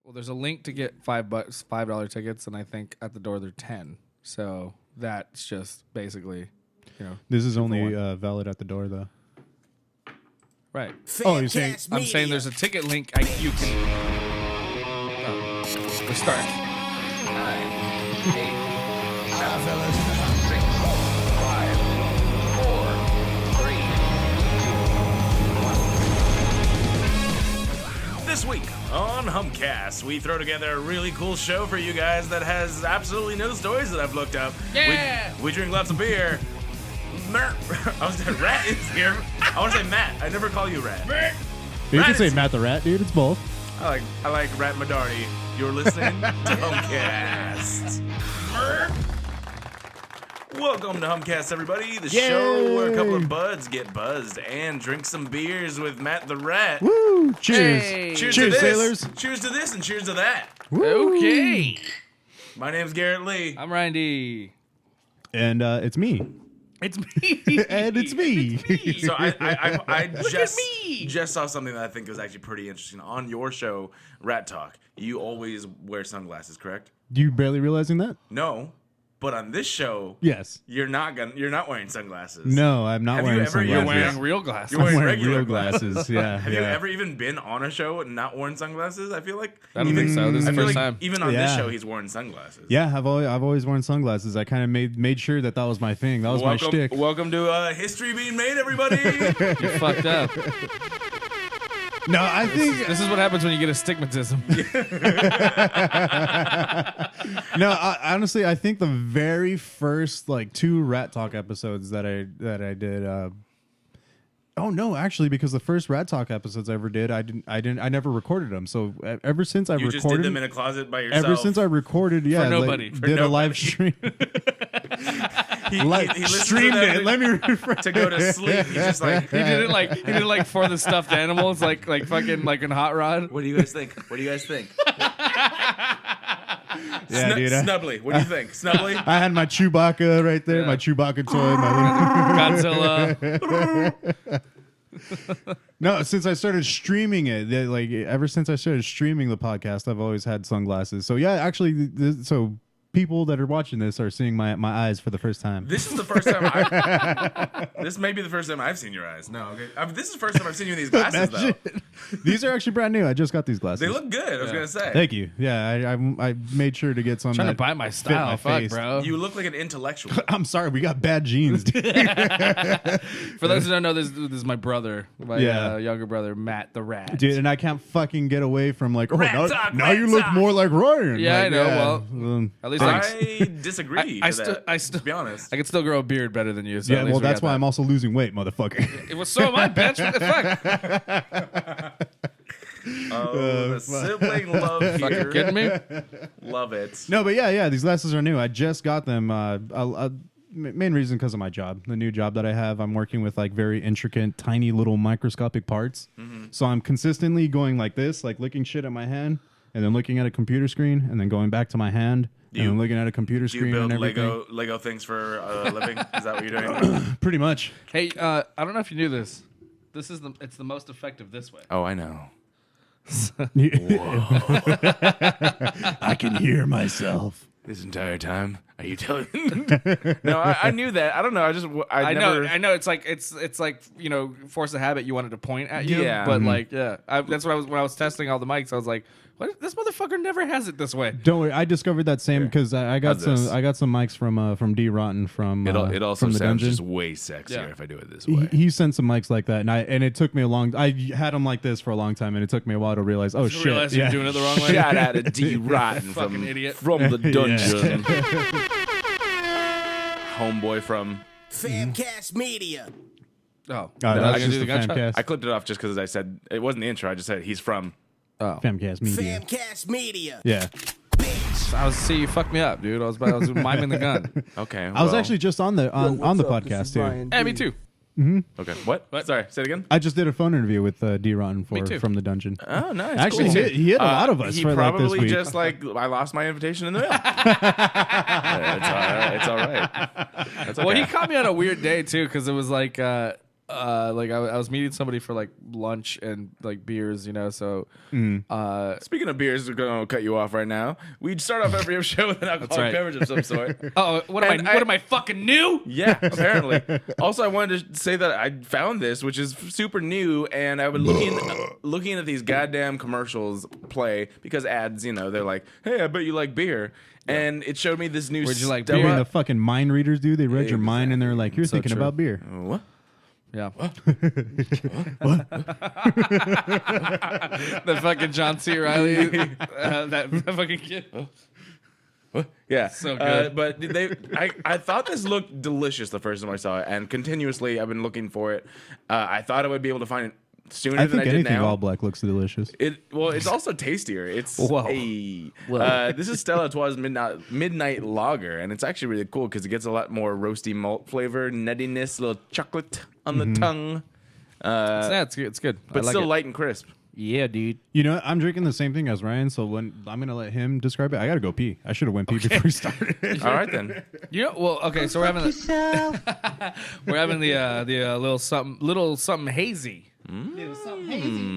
Well, there's a link to get $5 tickets, and I think at the door they're 10. So that's just basically, This is only valid at the door, though. right. Oh, you're saying? I'm saying there's a ticket link. You can. We're starting. 9, 8, 7, 6, 5, 4, 3, 2, 1. This week on Humpcast, we throw together a really cool show for you guys that has absolutely no stories that I've looked up. Yeah! We drink lots of beer. Ratt is here. I want to say Matt. I never call you Ratt. You Ratt can say is- Matt the Rat, dude. It's both. I like Ratt Madarty. You're listening to Humpcast. Welcome to Humpcast, everybody. The show where a couple of buds get buzzed and drink some beers with Matt the Rat. Woo! Cheers. Hey. Cheers Cheers, to this. sailors. Cheers to this and cheers to that. Woo. Okay. My name's Garrett Lee. I'm Ryan D. And it's me. It's me. And it's me. So I just me. just saw something that I think was actually pretty interesting on your show, Rat Talk. You always wear sunglasses, correct? You barely realizing that? No, but on this show, Yes. you're not wearing sunglasses. No, I'm not Have you wearing ever- sunglasses. You're wearing real glasses. You're I'm wearing wearing regular real glasses. Yeah. Have yeah. you ever even been on a show and not worn sunglasses? I feel like I don't think so. This is I the feel first like time. even on this Yeah. show he's wearing sunglasses. Yeah, I've always worn sunglasses. I kind of made sure that was my thing. That was my shtick. Welcome to history being made, everybody. You fucked up. No, I think This is what happens when you get astigmatism. honestly, I think the very first like 2 Rat Talk episodes that I did. Oh no, actually, because the first Rat Talk episodes I ever did, I never recorded them. So ever since I You recorded, just did them in a closet by yourself. ever since I recorded, yeah, nobody. For did a nobody. live stream. he Streamed listened to them it. Let me rephrase. to go to sleep. He's just like, He did it like for the stuffed animals, like fucking like in Hot Rod. what do you guys think? What do you guys think? Yeah, dude. Snubbly, what do you think? Snubbly? I had my Chewbacca right there, Yeah. my Chewbacca toy. My Godzilla. No, since I started streaming it, ever since I started streaming the podcast, I've always had sunglasses. So yeah, actually, so people that are watching this are seeing my eyes for the first time. This is the first time this may be the first time I've seen your eyes. No, okay. This is the first time I've seen you in these glasses, though. Imagine. These are actually brand new. I just got these glasses. They look good, I was going to say. Thank you. Yeah, I made sure to get some. Trying to that buy my fit style. my Fuck, face. bro. You look like an intellectual. I'm sorry, we got bad genes, dude. For those who don't know, this is my brother, my Yeah. younger brother, Matt the Rat. Dude, and I can't fucking get away from like, Rat now, talk, now rat you look talk. more like Ryan. Yeah, Like, I know. Well, at least I disagree I to still, that, I still, to be honest. I can still grow a beard better than you. So Yeah, at least well, we that's got why that. I'm also losing weight, motherfucker. It was so am I, bitch. What the fuck? Oh, the sibling love here. Fucking kidding me? Love it. No, but yeah, these glasses are new. I just got them. Main reason because of my job, the new job that I have. I'm working with like very intricate, tiny little microscopic parts. So I'm consistently going like this, like looking shit at my hand, and then looking at a computer screen, and then going back to my hand, and then looking at a computer Do you screen build and everything. Lego things for a living? Is that what you're doing? Pretty much. Hey, I don't know if you knew this. It's the most effective this way. Oh, I know. I can hear myself. This entire time, are you telling? No, I knew that. I don't know. I never. I know. It's like force of habit. You wanted to point at you, Yeah. but that's what when I was testing all the mics. I was like, what? This motherfucker never has it this way. Don't worry, I discovered that same because I got How's some. this? I got some mics from D Rotten from. It also from the sounds dungeon. just way sexier Yeah. if I do it this He, way. he sent some mics like that, and it took me a long. I had them like this for a long time, and it took me a while to realize. Oh shit! Realize you're doing it the wrong way. Shout out to D Rotten Fucking idiot. from the dungeon. Homeboy from. Famcast Media. Oh, That's I can just do the the gunshot. Famcast. I clipped it off just because I said it wasn't the intro. I just said he's from. Oh, Famcast Media. Famcast Media. Yeah, you fucked me up, dude. I was miming the gun. Okay. I was well, actually just on the podcast too. Yeah, me too. Okay. What? Sorry. Say it again. I just did a phone interview with D Rotten Me too. from the dungeon. Oh, nice. Actually, cool. he hit a lot of us He for like this probably week. just like I lost my invitation in the mail. It's all right. It's all right. That's okay. Well, he caught me on a weird day too, because it was like like I was meeting somebody for like lunch and like beers, you know. So Speaking of beers, we're gonna cut you off right now. We start off every show with an alcoholic right. beverage of some sort. oh, what am I fucking new? Yeah, apparently. Also, I wanted to say that I found this, which is super new, and I've been looking at these goddamn commercials play because ads, you know, they're like, "Hey, I bet you like beer," and it showed me this new. Where'd you like Stella- beer? You're the fucking mind readers, dude. They read your mind and they're like, "You're So thinking true. about beer." What? Yeah. The fucking John C. Reilly, that fucking kid. Yeah, So good. But I thought this looked delicious the first time I saw it, and continuously I've been looking for it. I thought I would be able to find it sooner I than think I did anything now. all black looks delicious. It's also tastier. It's Whoa. this is Stella Artois' midnight lager, and it's actually really cool because it gets a lot more roasty malt flavor, nuttiness, little chocolate on the tongue, Yeah, it's good. It's good. but I like still it. light and crisp. Yeah, dude. You know, I'm drinking the same thing as Ryan, so when I'm gonna let him describe it, I gotta go pee. I should have went pee before we started. All right then. You know, well, okay. So we're having the little something hazy.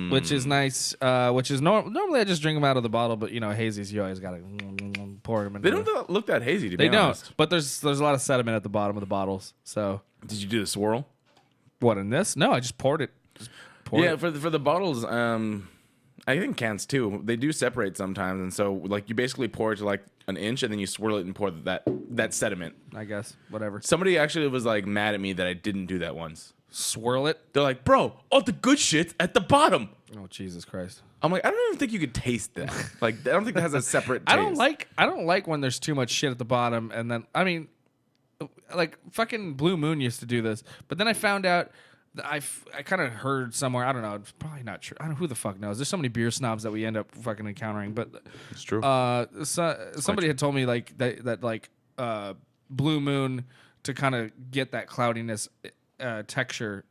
Which is nice. Which is normally I just drink them out of the bottle, but you know, hazies you always gotta pour them in. They don't look that hazy to They be honest. don't. But there's a lot of sediment at the bottom of the bottles. So Did you do the swirl? what in this? No, I just poured it. Yeah, for the bottles, I think cans too. They do separate sometimes, and so like you basically pour it to like an inch, and then you swirl it and pour that sediment. I guess whatever. Somebody actually was like mad at me that I didn't do that once. Swirl it. They're like, "Bro, all the good shit's at the bottom." Oh Jesus Christ! I'm like, I don't even think you could taste that. Like, I don't think that has a separate taste. I don't like when there's too much shit at the bottom, and then I mean, like fucking Blue Moon used to do this, but then I found out. I kind of heard somewhere, I don't know, it's probably not true. I don't know who the fuck knows. There's so many beer snobs that we end up fucking encountering, but It's true. somebody had told me like that like Blue Moon to kind of get that cloudiness texture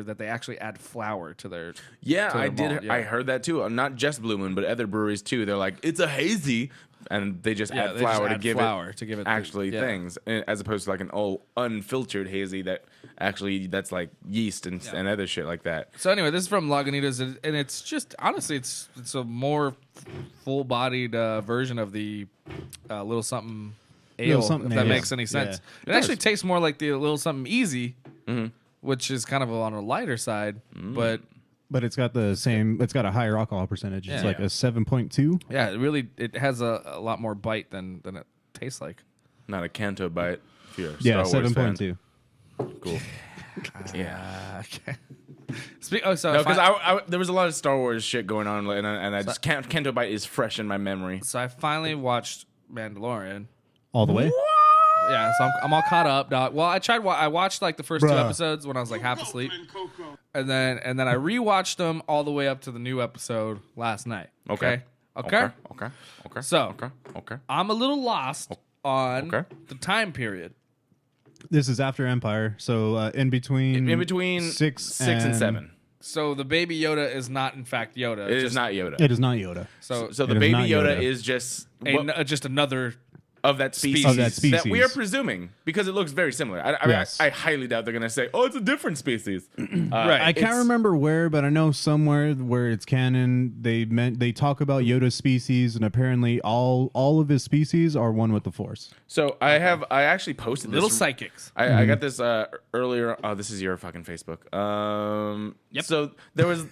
that they actually add flour to their yeah, to I their did. malt, yeah. I heard that too. Not just Blue Moon, but other breweries too. They're like, it's a hazy, and they just add they flour just to add give flour it to give it actually yeah. things, as opposed to like an old unfiltered hazy that actually that's like yeast and other shit like that. So anyway, this is from Lagunitas, and it's just honestly, it's a more full-bodied version of the Little Something Ale, Something if that Ale. makes any sense. Yeah. It actually tastes more like the Little Something Easy, which is kind of on a lighter side, but But it's got the same. It's got a higher alcohol percentage. It's Yeah. like a 7.2. yeah, it has a lot more bite than it tastes like. Not a Canto bite. If you're a Yeah, Star Wars fan. 7.2. Cool. Yeah. Okay. No, because there was a lot of Star Wars shit going on, and I just Canto Bite is fresh in my memory. So I finally watched Mandalorian. All the way. Yeah, so I'm all caught up, dog. Well, I watched like the first two Bruh. episodes when I was like half asleep, and then I rewatched them all the way up to the new episode last night. Okay. Okay. So Okay. I'm a little lost on Okay. the time period. This is after Empire, so in between. In between 6 and 7. So the baby Yoda is not in fact Yoda. It is not Yoda. It is not Yoda. So So It the is baby not Yoda Yoda. is just just another. of that species, Of that species. that we are presuming because it looks very similar. Yes. I highly doubt they're going to say, "Oh, it's a different species." Right. I can't remember where, but I know somewhere where it's canon. They talk about Yoda's species, and apparently all of his species are one with the Force. So I actually posted this. Little psychics. I got this earlier. Oh, this is your fucking Facebook. Yep. So there was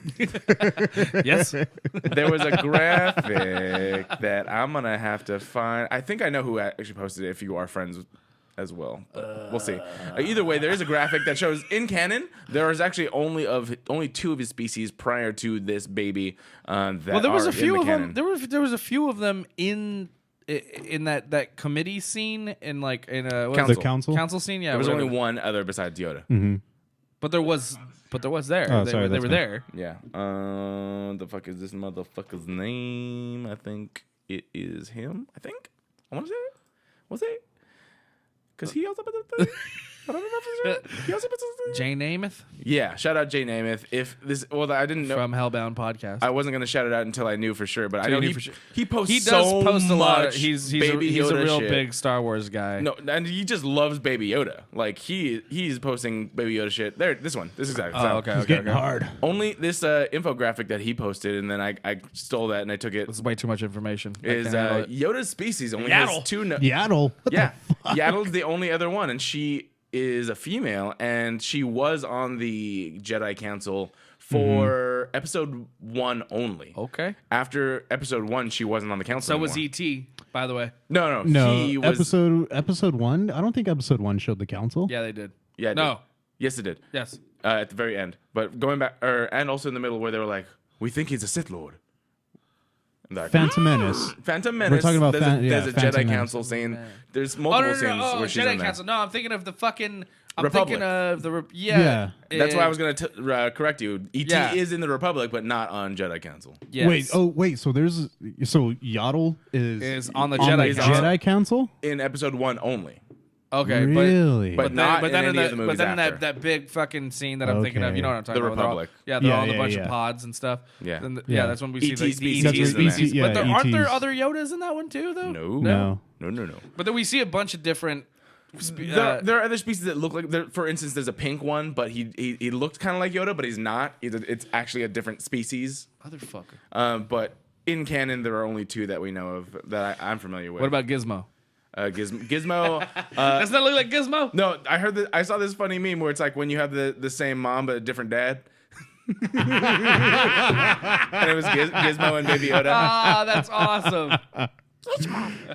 Yes. there was a graphic that I'm gonna have to find. I think I know who actually posted it. If you are friends as well, but we'll see. Either way, there is a graphic that shows in canon there is actually only 2 of his species prior to this baby. That There was are a few in of the them. canon. There was a few of them in that committee scene in like in a what Council. is it? Council? council scene. Yeah, There was whatever. only one other besides Yoda. But there was there. Oh, they sorry, they that's were me. there. Yeah. The fuck is this motherfucker's name? I think it is him. I want to say it. Was it? Because he also. But I don't know if he also puts his Jay Namath Yeah, shout out Jay Namath. I didn't know. from Hellbound Podcast. I wasn't gonna shout it out until I knew for sure, but I you know knew he for sure. he posts He does so post a lot. much He's Baby a Yoda real shit. big Star Wars guy. No, and he just loves Baby Yoda. Like he's posting Baby Yoda shit. There, this is exactly. Oh, okay. It's getting hard. Only this infographic that he posted, and then I stole that and I took it. This is way too much information. I Is can't handle it. Yoda's species only Yaddle. has two. Yaddle. What Yeah, Yaddle's the only other one, and she is a female, and she was on the Jedi Council for episode 1 only. Okay. After episode 1, she wasn't on the council. So was anymore. E.T., by the way. No, No, he was. episode 1. I don't think episode 1 showed the council. Yeah, they did. Yeah, it No. did. Yes, it did. Yes. At the very end, but going back, and also in the middle where they were like, "We think he's a Sith Lord." And they're like, Phantom Menace. Phantom Menace. talking about there's a Phantom Jedi Menace. Council scene. There's Oh, multiple no, scenes Oh, where she's Jedi in there. Council. No, I'm thinking of the fucking... I'm Republic. thinking of the... Yeah. That's why I was going to correct you. E.T. Yeah. is in the Republic, but not on Jedi Council. Yes. Wait. So Yaddle Is on the on Jedi the Council. Jedi Council? In episode 1 only. Okay, Really? But not in any of the movies But then after. that big fucking scene that I'm thinking of, Okay. you know what I'm talking The about? They're all- Republic. Yeah, they're Yeah, all in a yeah, bunch of yeah. pods and stuff. Yeah. Yeah, that's when we see E.T. the species That's is what in E.T. there. yeah, But there aren't there E.T.'s. other Yodas in that one too, though? No. No. But then we see a bunch of different... There are other species that look like. For instance, there's a pink one, but he looked kind of like Yoda, but he's not. It's actually a different species. Motherfucker. But in canon, there are only 2 that we know of that I'm familiar with. What about Gizmo? Gizmo? Doesn't that look like Gizmo? No, I saw this funny meme where it's like when you have the same mom but a different dad. And it was Gizmo and Baby Yoda. Ah, that's awesome.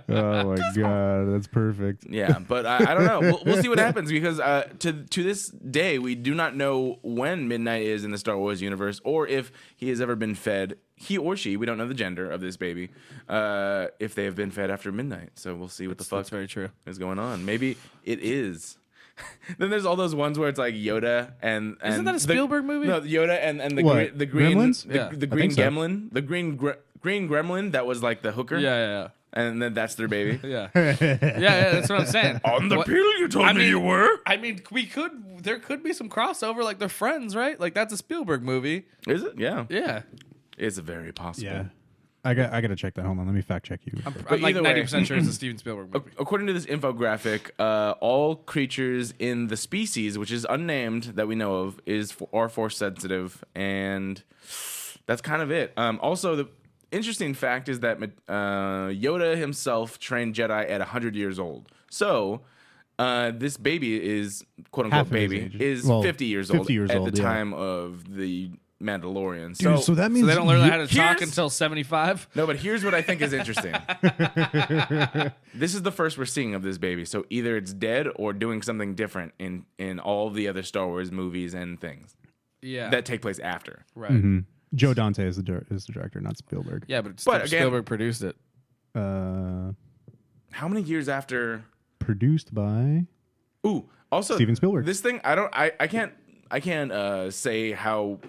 Oh my god, that's perfect. Yeah, but I don't know. We'll see what happens because to this day we do not know when midnight is in the Star Wars universe or if he has ever been fed. He or she, we don't know the gender of this baby, if they have been fed after midnight. So we'll see what the fuck That's very true. is going on. Maybe it is. Then there's all those ones where it's like Yoda and Isn't that a Spielberg movie? No, Yoda and the What? the green Gremlins? Yeah, the I green think so. gremlin, the green gremlin that was like the hooker. Yeah. And then that's their baby. Yeah. That's what I'm saying. On the What- pill you told me you were. I mean, there could be some crossover, like they're friends, right? Like that's a Spielberg movie. Is it? Yeah. Yeah. It's very possible. Yeah. I gotta check that. Hold on, let me fact check you. I'm But like either way- 90% sure it's a Steven Spielberg movie. According to this infographic, all creatures in the species, which is unnamed that we know of, are force sensitive, and that's kind of it. Also, the interesting fact is that Yoda himself trained Jedi at 100 years old. So this baby is quote unquote Half of his baby age. is Well, 50 years 50 years at old, the yeah. time of the Mandalorian. Dude, so that means So they don't learn how to talk Here's- until 75. No, but here's what I think is interesting. This is the first we're seeing of this baby. So either it's dead or doing something different in all the other Star Wars movies and things Yeah. that take place after. right. Joe Dante is the director, not Spielberg. Yeah, but, But again- Spielberg produced it. How many years after? Produced by Ooh, also Steven Spielberg. This thing I can't say how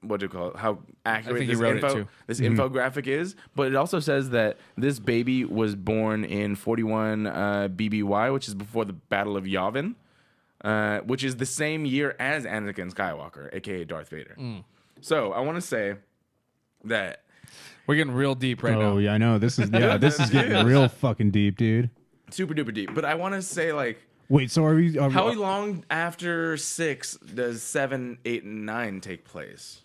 what do you call it? How accurate think he this wrote it too. this infographic is, but it also says that this baby was born in 41 BBY, which is before the Battle of Yavin, which is the same year as Anakin Skywalker, aka Darth Vader. So I want to say that We're getting real deep right now. Oh yeah, I know. This is getting real fucking deep, dude. super duper deep. But I want to say like. Wait, so are we? How long after 6 does 7, 8, and 9 take place?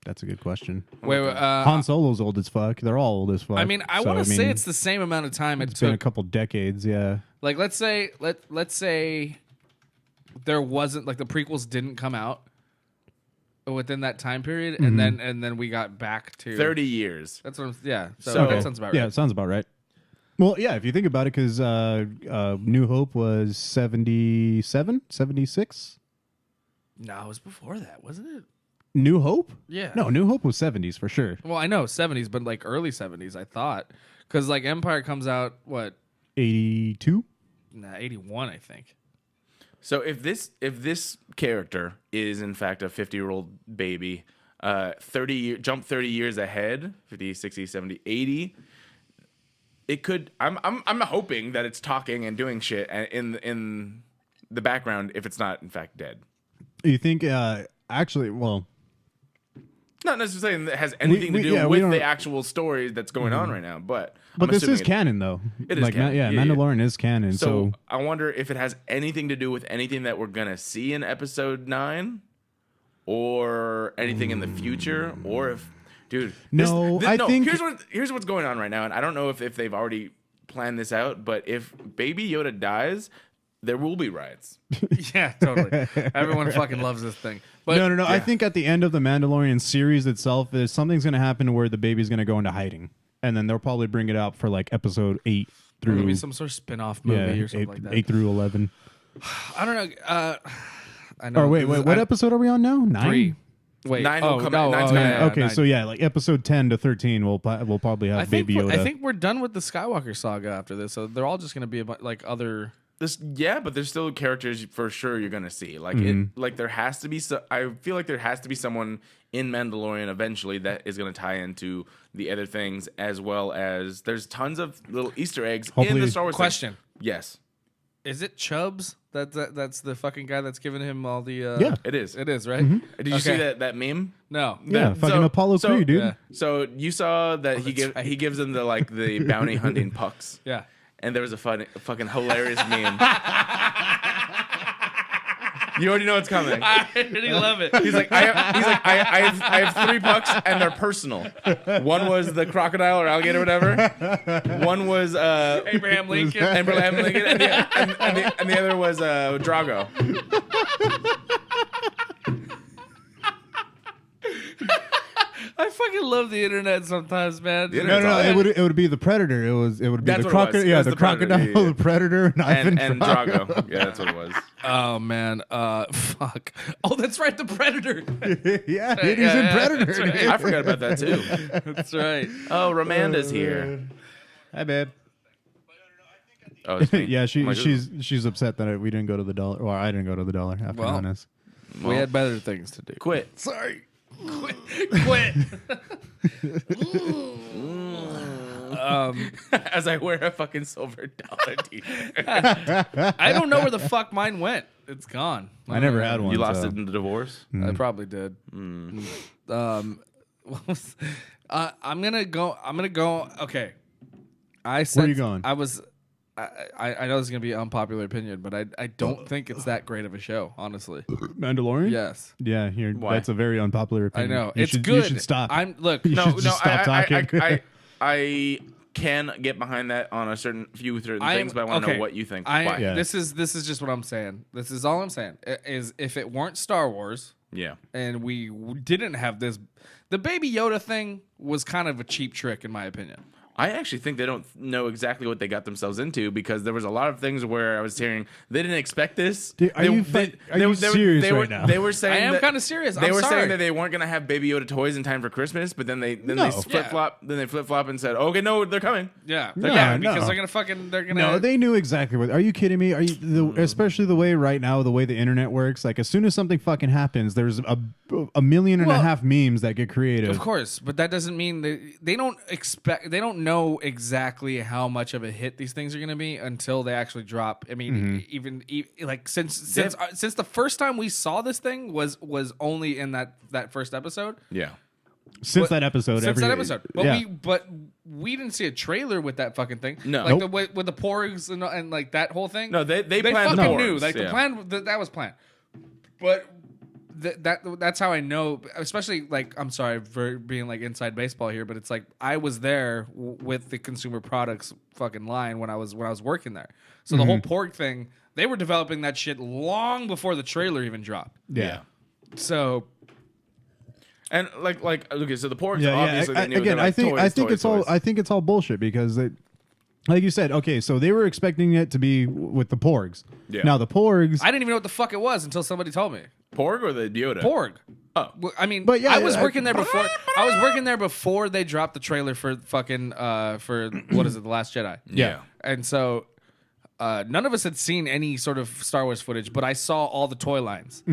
That's a good question. Wait, Han Solo's old as fuck. They're all old as fuck. I mean, I want to say it's the same amount of time it it's been a took. couple decades. Yeah. Like, let's say there wasn't like the prequels didn't come out within that time period, and then we got back to 30 years. That's what I'm. Yeah, so So- that sounds about right. Yeah, it sounds about right. Well, yeah, if you think about it, because New Hope was 77, 76. No, it was before that, wasn't it? New Hope? Yeah. No, New Hope was 70s for sure. Well, I know 70s, but like early 70s, I thought, because like Empire comes out 82? 81, I think. So if this character is in fact a 50-year-old baby, jump 30 years ahead, 50, 60, 70, 80, it could. I'm hoping that it's talking and doing shit in the background if it's not in fact dead. You think? Actually, well, not necessarily that it has anything to do with the actual story that's going on right now, but this is canon though. It is canon. Yeah, Mandalorian is canon. So I wonder if it has anything to do with anything that we're gonna see in episode 9, or anything in the future, or if, dude, I think here's what's going on right now, and I don't know if they've already planned this out, but if Baby Yoda dies, there will be riots. Yeah, totally. Everyone fucking loves this thing. But no. Yeah. I think at the end of the Mandalorian series itself, something's going to happen where the baby's going to go into hiding, and then they'll probably bring it out for like episode 8 through maybe some sort of spin-off movie or something like that. 8 through 11. I don't know. I know. Or wait, what episode are we on now? 9? 3. Wait, 9 will come out. 9's yeah, Okay, 9. so yeah, like episode 10 to 13, we'll probably have Baby Yoda. I think we're done with the Skywalker saga after this, so they're all just going to be like other. But there's still characters for sure you're gonna see. Like there has to be. I feel like there has to be someone in Mandalorian eventually that is gonna tie into the other things, as well as there's tons of little Easter eggs in the Star Wars. Question: Yes, is it Chubbs? That's the fucking guy that's giving him all the. Yeah, it is. It is, right? Did you see that meme? No. Yeah, fucking Apollo Creed, dude. Yeah. So you saw that he gives them the bounty hunting pucks. Yeah. And there was a fucking hilarious meme. You already know what's coming. I already love it. He's like, I have 3 pucks and they're personal. One was the crocodile or alligator, or whatever. One was Abraham Lincoln. and the other was Drago. I fucking love the internet sometimes, man. No. It would be the Predator. It would be That's the what it was. crocodile. It Yeah, was the the Predator. crocodile, Yeah. the Predator, And Drago. Yeah, that's what it was. Oh man, fuck. Oh, that's right, the Predator. Yeah, he's in Predator. That's right. I forgot about that too. That's right. Oh, Ramanda's here. Hi, babe. Oh, it's me. Yeah, I'm like, she's upset that we didn't go to the dollar, or I didn't go to the dollar. After Well, honest, We had better things to do. quit. Sorry. Quit. As I wear a fucking silver dollar t-shirt. I don't know where the fuck mine went. It's gone. I never had one. You lost so. it in the divorce? I probably did. I'm gonna go. Okay. I said. Where are you going? I was. I know this is gonna be an unpopular opinion, but I don't think it's that great of a show, honestly. Mandalorian. Yes. Yeah, Why? that's a very unpopular I opinion. know. You It's should, good. You should stop. Look. should just stop talking. I can get behind that on a certain things, but I want to know what you think. Why? Yeah. This is just what I'm saying. This is all I'm saying. Is if it weren't Star Wars, Yeah. and we didn't have this, the Baby Yoda thing was kind of a cheap trick, in my opinion. I actually think they don't know exactly what they got themselves into, because there was a lot of things where I was hearing they didn't expect this. Dude, are you serious right now? They were saying I am kind of serious. They I'm were sorry. saying that they weren't gonna have Baby Yoda toys in time for Christmas, but then they flip flop. Then they flip flop and said, "Okay, no, they're coming." Yeah, No, yeah, no. because they're gonna. No, they knew exactly what. Are you kidding me? Are you especially the way right now, the way the internet works? Like as soon as something fucking happens, there's a million and a half memes that get created. Of course, but that doesn't mean they don't expect. They don't know exactly how much of a hit these things are going to be until they actually drop. I mean, even like since the first time we saw this thing was only in that first episode. Yeah. Since that episode. But we didn't see a trailer with that fucking thing. No. Like the way with the porgs and like that whole thing. No, they planned fucking the porgs, knew. Like the yeah. plan that was planned. But that's how I know. Especially like, I'm sorry for being like inside baseball here, but it's like I was there with the consumer products fucking line when I was working there. So the whole porg thing, they were developing that shit long before the trailer even dropped. Yeah. So. And like okay, so the porgs Yeah. obviously they knew Again, they're like, I think toys. it's all bullshit because like you said, okay, so they were expecting it to be with the porgs. Yeah. Now the porgs. I didn't even know what the fuck it was until somebody told me. Porg or the Yoda? Porg. Oh. Well, I mean, But yeah, I was working there before. I was working there before they dropped the trailer for fucking for what is it, The Last Jedi? Yeah. And so none of us had seen any sort of Star Wars footage, but I saw all the toy lines,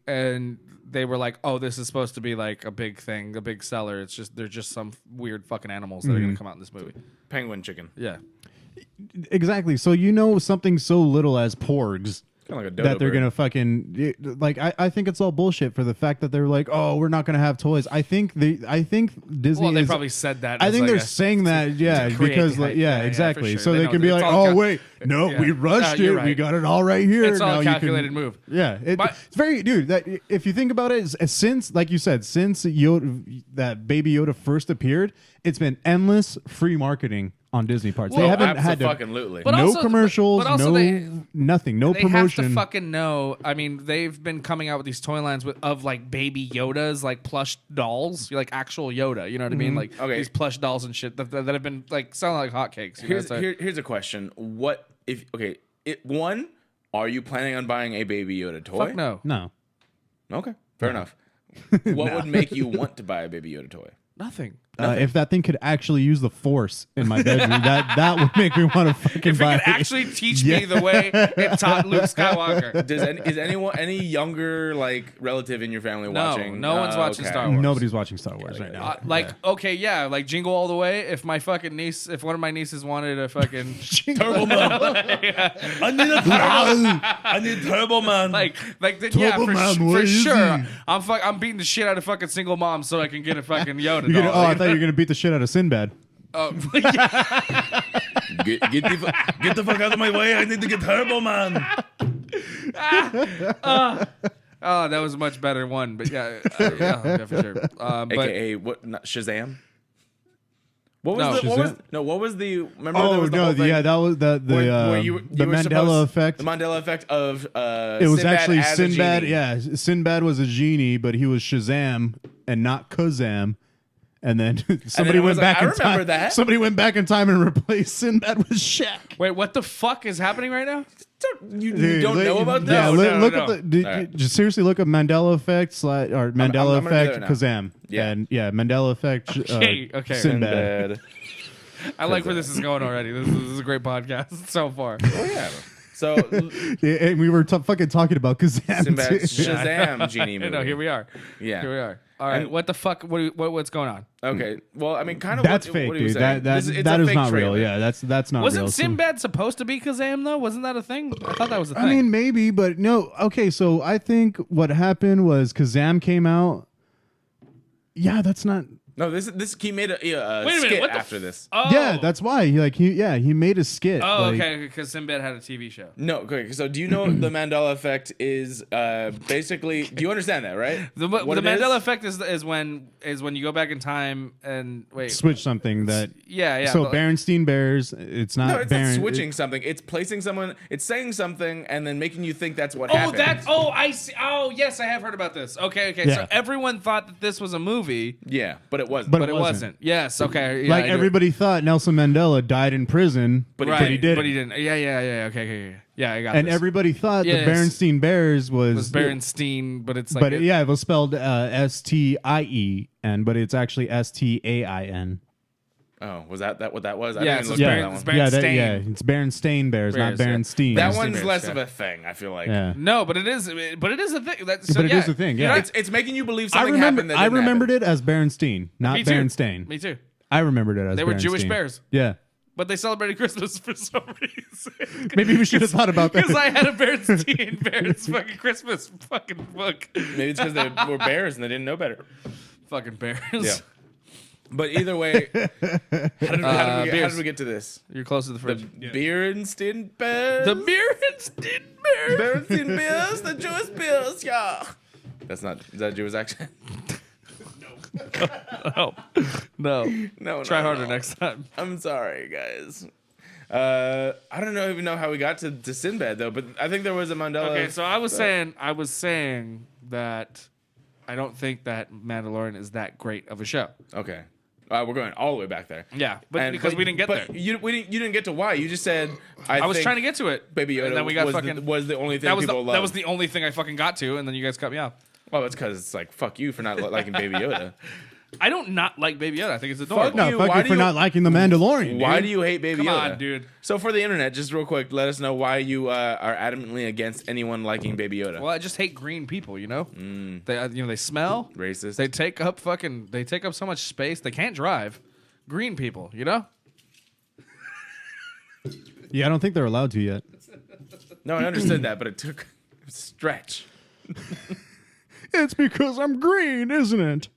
and they were like, oh, this is supposed to be like a big thing, a big seller. It's just they're just some weird fucking animals that are gonna come out in this movie. Penguin chicken. Yeah. Exactly. So something so little as porgs. Kind of like a dodo That they're bird. gonna fucking like. I think it's all bullshit for the fact that they're like, oh, we're not gonna have toys. I think Disney. Well, they is, probably said that. I as think like they're a- saying that, yeah, to create because the hype. yeah, for exactly. sure. So they know can be that. like, It's all oh wait, no, yeah. we rushed You're it. We right. got it all right here. It's all Now a you can- calculated move. Yeah, But- it's very, dude. That if you think about it, since like you said, since Yoda, that Baby Yoda first appeared, it's been endless free marketing on Disney parts. Well, they haven't had to, Absolutely. But no also- commercials, but also no they- nothing, no They promotion. have to fucking know. I mean, they've been coming out with these toy lines of like baby Yodas, like plush dolls, like actual Yoda. You know what I mean? Like Okay. these plush dolls and shit that have been like selling like hotcakes. You know? So- Here's a question. What if one, are you planning on buying a Baby Yoda toy? fuck no, no. Okay, fair enough. What would make you want to buy a Baby Yoda toy? nothing. If that thing could actually use the Force in my bedroom, that would make me want to fucking If it buy could actually teach me the way it taught Luke Skywalker. Is any younger like relative in your family watching? No one's watching Star Wars. Nobody's watching Star Wars right now. Okay, yeah, like Jingle All the Way. If my fucking niece, if one of my nieces wanted a fucking Turbo Man. I need Turbo Man. like then yeah, Turbo Man, where for is sure, he? I'm beating the shit out of fucking single moms so I can get a fucking Yoda. You're gonna, doll. I thought you were gonna beat the shit out of Sinbad. Oh, Get the fuck out of my way. I need to get Turbo Man. oh, that was a much better one, but yeah, yeah, for sure. But AKA what? Not Shazam. What was No, the? What was, Shazam. no, what was the? Remember there Oh was the no, whole thing yeah, that was the where you the were Mandela supposed- effect. The Mandela effect of It was Sinbad actually as a Sinbad. genie. Yeah, Sinbad was a genie, but he was Shazam and not Kazam. And then somebody I was went back like, I in remember time. that. Somebody went back in time and replaced Sinbad with Shaq. wait, what the fuck is happening right now? You don't know about this? Yeah, No, look no. at the. All right. Just seriously look at Mandela effect or Mandela I'm gonna do effect it now. Kazam. Yeah. And yeah, Mandela effect. Okay. Sinbad. I like where this is going already. This is a great podcast so far. Oh yeah. So Yeah, and we were fucking talking about Kazam. Sinbad's too. Shazam genie movie. No, here we are. Yeah. Here we are. All right, And- what the fuck? What's going on? Okay. Well, I mean, kind of. That's what, fake, what are you dude. saying? That It's that a is fake not real. trailer. Yeah, that's not Wasn't real. Sinbad supposed to be Kazam though? Wasn't that a thing? I thought that was a thing. I mean, maybe, but no. Okay, so I think what happened was Kazam came out. Yeah, that's not. No, this he made a Wait a minute, skit what the after this. Oh. Yeah, that's why he made a skit. Oh, like- okay, because Sinbad had a TV show. No, okay. So do you know the Mandela effect is basically? Do you understand that, right? The What it Mandela is? effect is when you go back in time and wait. Switch something that. Yeah. So but- Berenstein Bears. It's not. No, it's Beren, not switching something. It's placing someone. It's saying something and then making you think that's what Oh, happened. I see. Oh, yes, I have heard about this. Okay. Yeah. So everyone thought that this was a movie, Yeah, but it wasn't. But but it wasn't. Yes. Okay. Yeah, like I do. everybody thought Nelson Mandela died in prison, But Right, he didn't. But he didn't. Yeah. Okay. Yeah, I got And this. everybody thought Yes. the Berenstein Bears was. was Berenstein, but it's like But yeah, it was spelled STIEN, but it's actually STAIN. Oh, was that what that was? I Yeah, didn't so look it's at Beren- that one. it's Yeah, it's Berenstain Bears, Bears, not yeah. Berenstein. That Berenstein one's Bears, less yeah. of a thing. I feel like. Yeah. No, but it is a thing. That's, so, But it yeah. is a thing, You're yeah. not- It's making you believe I something remember. happened. That I didn't remembered happen. it as Berenstein, not Me too. Berenstain. Me too. I remembered it as They were Jewish Berenstain. bears. Yeah. But they celebrated Christmas for some reason. Maybe we should have thought about that. Because I had a Berenstein Bears fucking Christmas fucking book. Maybe it's because they were bears and they didn't know better. Fucking bears. Yeah. But either way, how did we get to this? You're close to the The fridge. Berenstein Bears? The Berenstein Bears. Berenstein Bears? The Jewish Bears, yeah. Is that a Jewish accent? No. No, Try no, harder no. next time. I'm sorry, guys. I don't even know how we got to Sinbad though, but I think there was a Mandela. Okay, so I was saying that I don't think that Mandalorian is that great of a show. Okay, we're going all the way back there. Yeah, but because we didn't get there. You didn't get to why. You just said I was trying to get to it. Baby Yoda and then we got was, fucking. was the only thing that was people loved. that was the only thing I fucking got to, and then you guys cut me off. Well, that's because it's like fuck you for not liking Baby Yoda. I don't not like Baby Yoda. I think it's adorable. No, you. fuck Why you do for you- not liking the Mandalorian. Why dude. do you hate Baby Come Yoda? on, dude. So for the internet, just real quick, let us know why you are adamantly against anyone liking Baby Yoda. Well, I just hate green people. You know, they they smell Racist. They take up so much space. They can't drive. Green people, you know. Yeah, I don't think they're allowed to yet. No, I understood that, but it took a stretch. It's because I'm green, isn't it?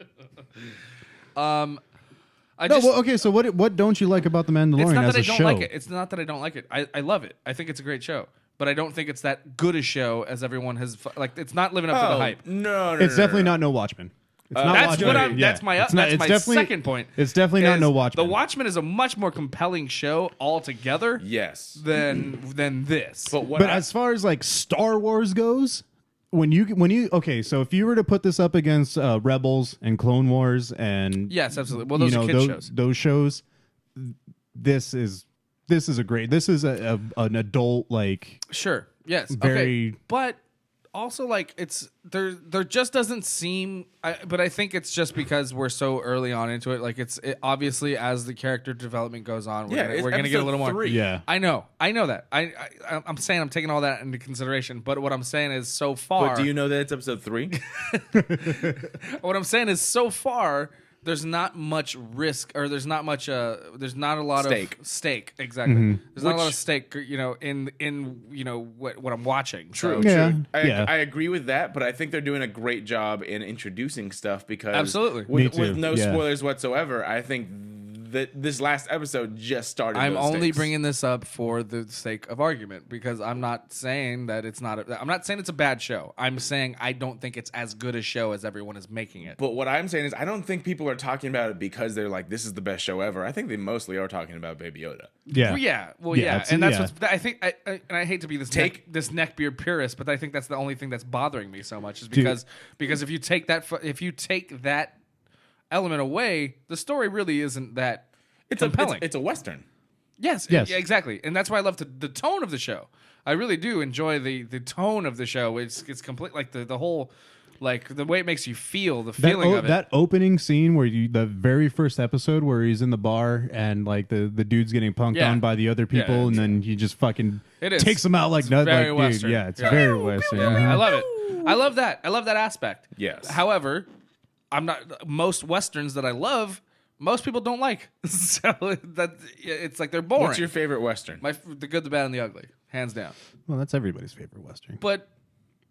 I No, just, well, okay. So what don't you like about the Mandalorian it's not as that I a don't show? like it. It's not that I don't like it. I love it. I think it's a great show, but I don't think it's that good a show as everyone has. Like, it's not living up to the hype. No, It's definitely not No Watchmen. It's not That's Watchmen. what I'm. Yeah. That's my. It's not- That's it's my definitely- second point. It's definitely not is No Watchmen. The Watchmen is a much more compelling show altogether Yes. than this. But what But I- as far as like Star Wars goes, when you okay, so if you were to put this up against Rebels and Clone Wars and Yes, absolutely. Well, those are kids those shows. those shows, this is a great. This is an adult like Sure. Yes. Very- Okay. But also, like, it's there just doesn't seem. But I think it's just because we're so early on into it. Like, obviously as the character development goes on, Yeah, it's we're gonna get a little episode more. 3. yeah. I know that. I'm saying I'm taking all that into consideration. But what I'm saying is so far. But do you know that it's episode 3? What I'm saying is so far. There's not much risk, or there's not much. There's not a lot Stake. of stake. Exactly. Mm-hmm. There's not a lot of stake. In what I'm watching. True. So- Yeah, True. I yeah. agree with that, but I think they're doing a great job in introducing stuff because Absolutely. Me with too. no Yeah. spoilers whatsoever. I think that this last episode just started. I'm those only stakes. bringing this up for the sake of argument because I'm not saying that it's not. I'm not saying it's a bad show. I'm saying I don't think it's as good a show as everyone is making it. But what I'm saying is, I don't think people are talking about it because they're like, "This is the best show ever." I think they mostly are talking about Baby Yoda. Yeah. Well, yeah, it's- and that's yeah. what's. I think, and I hate to be this neckbeard purist, but I think that's the only thing that's bothering me so much is because if you take that element away, the story really isn't that compelling. It's a western. Yes. Yeah, exactly, and that's why I love the tone of the show. I really do enjoy the tone of the show. It's complete, like the whole, like the way it makes you feel, the feeling of it. That opening scene where the very first episode where he's in the bar and like the dude's getting punked Yeah. on by the other people, Yeah, and then he just fucking It is. takes him out like It's nothing. very Like, Western. dude, yeah, it's Yeah. very Western. I love it. I love that. I love that aspect. Yes. However, I'm not most westerns that I love. Most people don't like, so that it's like they're boring. What's your favorite western? The Good, the Bad, and the Ugly, hands down. Well, that's everybody's favorite Western. But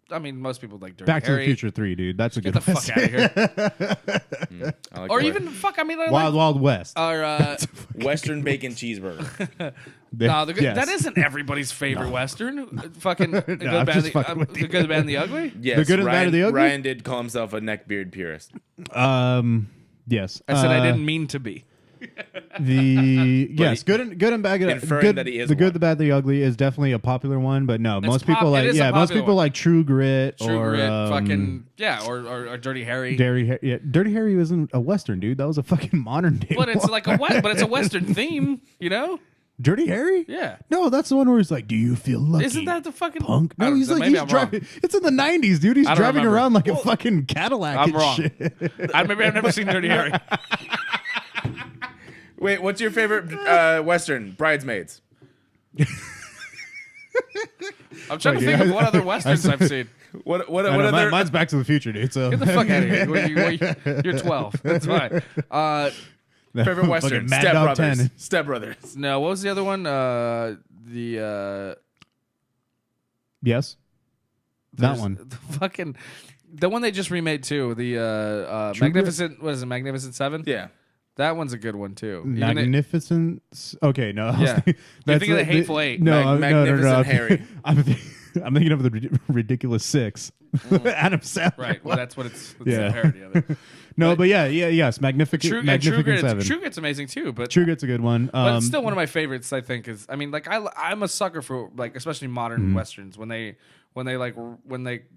I mean, most people like Dirty Back to Harry. the Future 3, dude. That's a Get good the Western. fuck out of here. I like Or the even fuck. I mean, I Wild like, Wild West. or Western bacon cheeseburger. no, Yes. that isn't everybody's favorite western. Fucking the Good, I'm Bad, just the, fucking with the you. Good, the Bad, and the Ugly. Yes, Good and the Bad Ryan, and the Ugly? Ryan did call himself a neckbeard purist. Yes. I said I didn't mean to be. Yes, good and bad. Inferring Good, that he is the good, one. the bad, the ugly is definitely a popular one, but no, most pop- people it like is a most popular people one. like True Grit True or Grit, fucking or Dirty Harry. Dirty Harry wasn't a Western, dude. That was a fucking modern day. But it's one. like but it's a western theme, you know? Dirty Harry. Yeah. No, that's the one where he's like, "Do you feel lucky?" Isn't that the fucking punk? I No, don't- he's like maybe he's I'm wrong. driving. It's in the '90s, dude. He's I don't driving remember. around like a fucking Cadillac. I'm and wrong. Shit. Maybe I've never seen Dirty Harry. Wait, what's your favorite western? Bridesmaids. I'm trying to Wait, think of yeah. what other westerns I've seen. What I know, other? mine's Back to the Future, dude. So Get the fuck out of here. You're 12. That's fine. Favorite western? Fucking Mad Step Dog Brothers. 10. Step Brothers. No, what was the other one? Yes, that there's one. the one they just remade too. The True Grit? Magnificent. What is it? Magnificent Seven. Yeah. That one's a good one too. Even it- Magnificent. Okay, no. I was Yeah. thinking- You're thinking of the the- Hateful Eight. No, Magnificent no. Harry. I'm thinking of the Ridiculous Six. Adam Sandler. Right. Well, that's what it's Yeah. a parody of it. No, but yes, Magnificent True Grit. Seven. True Grit's amazing too, but True Grit's a good one. but it's still one of my favorites. I think is. I mean, like I'm a sucker for like especially modern westerns when they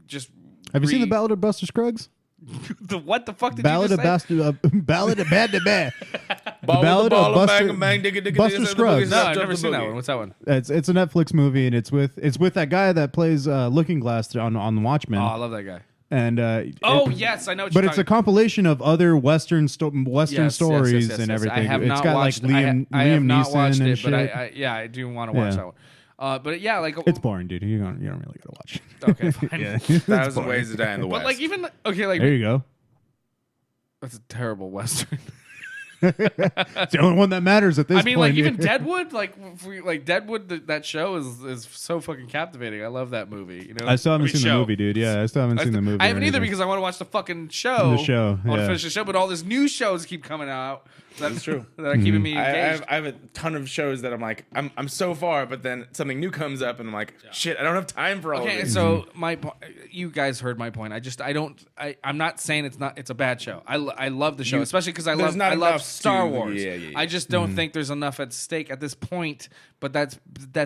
just. have you seen the Ballad of Buster Scruggs? What the fuck did Ballad you of just say? Ballad of Bad to Bad. Ballad of Buster- Buster Buster Scruggs. No, I've never seen that one. What's that one? It's a Netflix movie, and it's with that guy that plays Looking Glass on Watchmen. Oh, I love that guy. And yes, I know. What but you're it's a talking. compilation of other Western Yes, stories yes, and yes. everything. I have It's not got watched. like Liam I have not Neeson watched and it, shit. but I do want to watch Yeah. that one. But yeah, like It's boring, dude. You don't really gotta watch it. okay, fine. Yeah. 1,000 Ways to Die in the West. But like even okay, like There you go. that's a terrible western. It's the only one that matters at this I point. mean, like even dude. Deadwood, like Deadwood, that show is so fucking captivating. I love that movie. You know, I still haven't mean, seen show. the movie, dude. Yeah, I still haven't seen the movie. I haven't or either anything. because I want to watch the fucking show. The show, I want to yeah. finish the show, but all these new shows keep coming out. That's true. That are keeping me I engaged. have a ton of shows that I'm like, I'm so far, but then something new comes up, and I'm like, shit, I don't have time for all of Okay, it. so you guys heard my point. I'm not saying it's a bad show. I love the show, especially because I there's love not enough Star to- Wars. yeah. I just don't think there's enough at stake at this point. But that's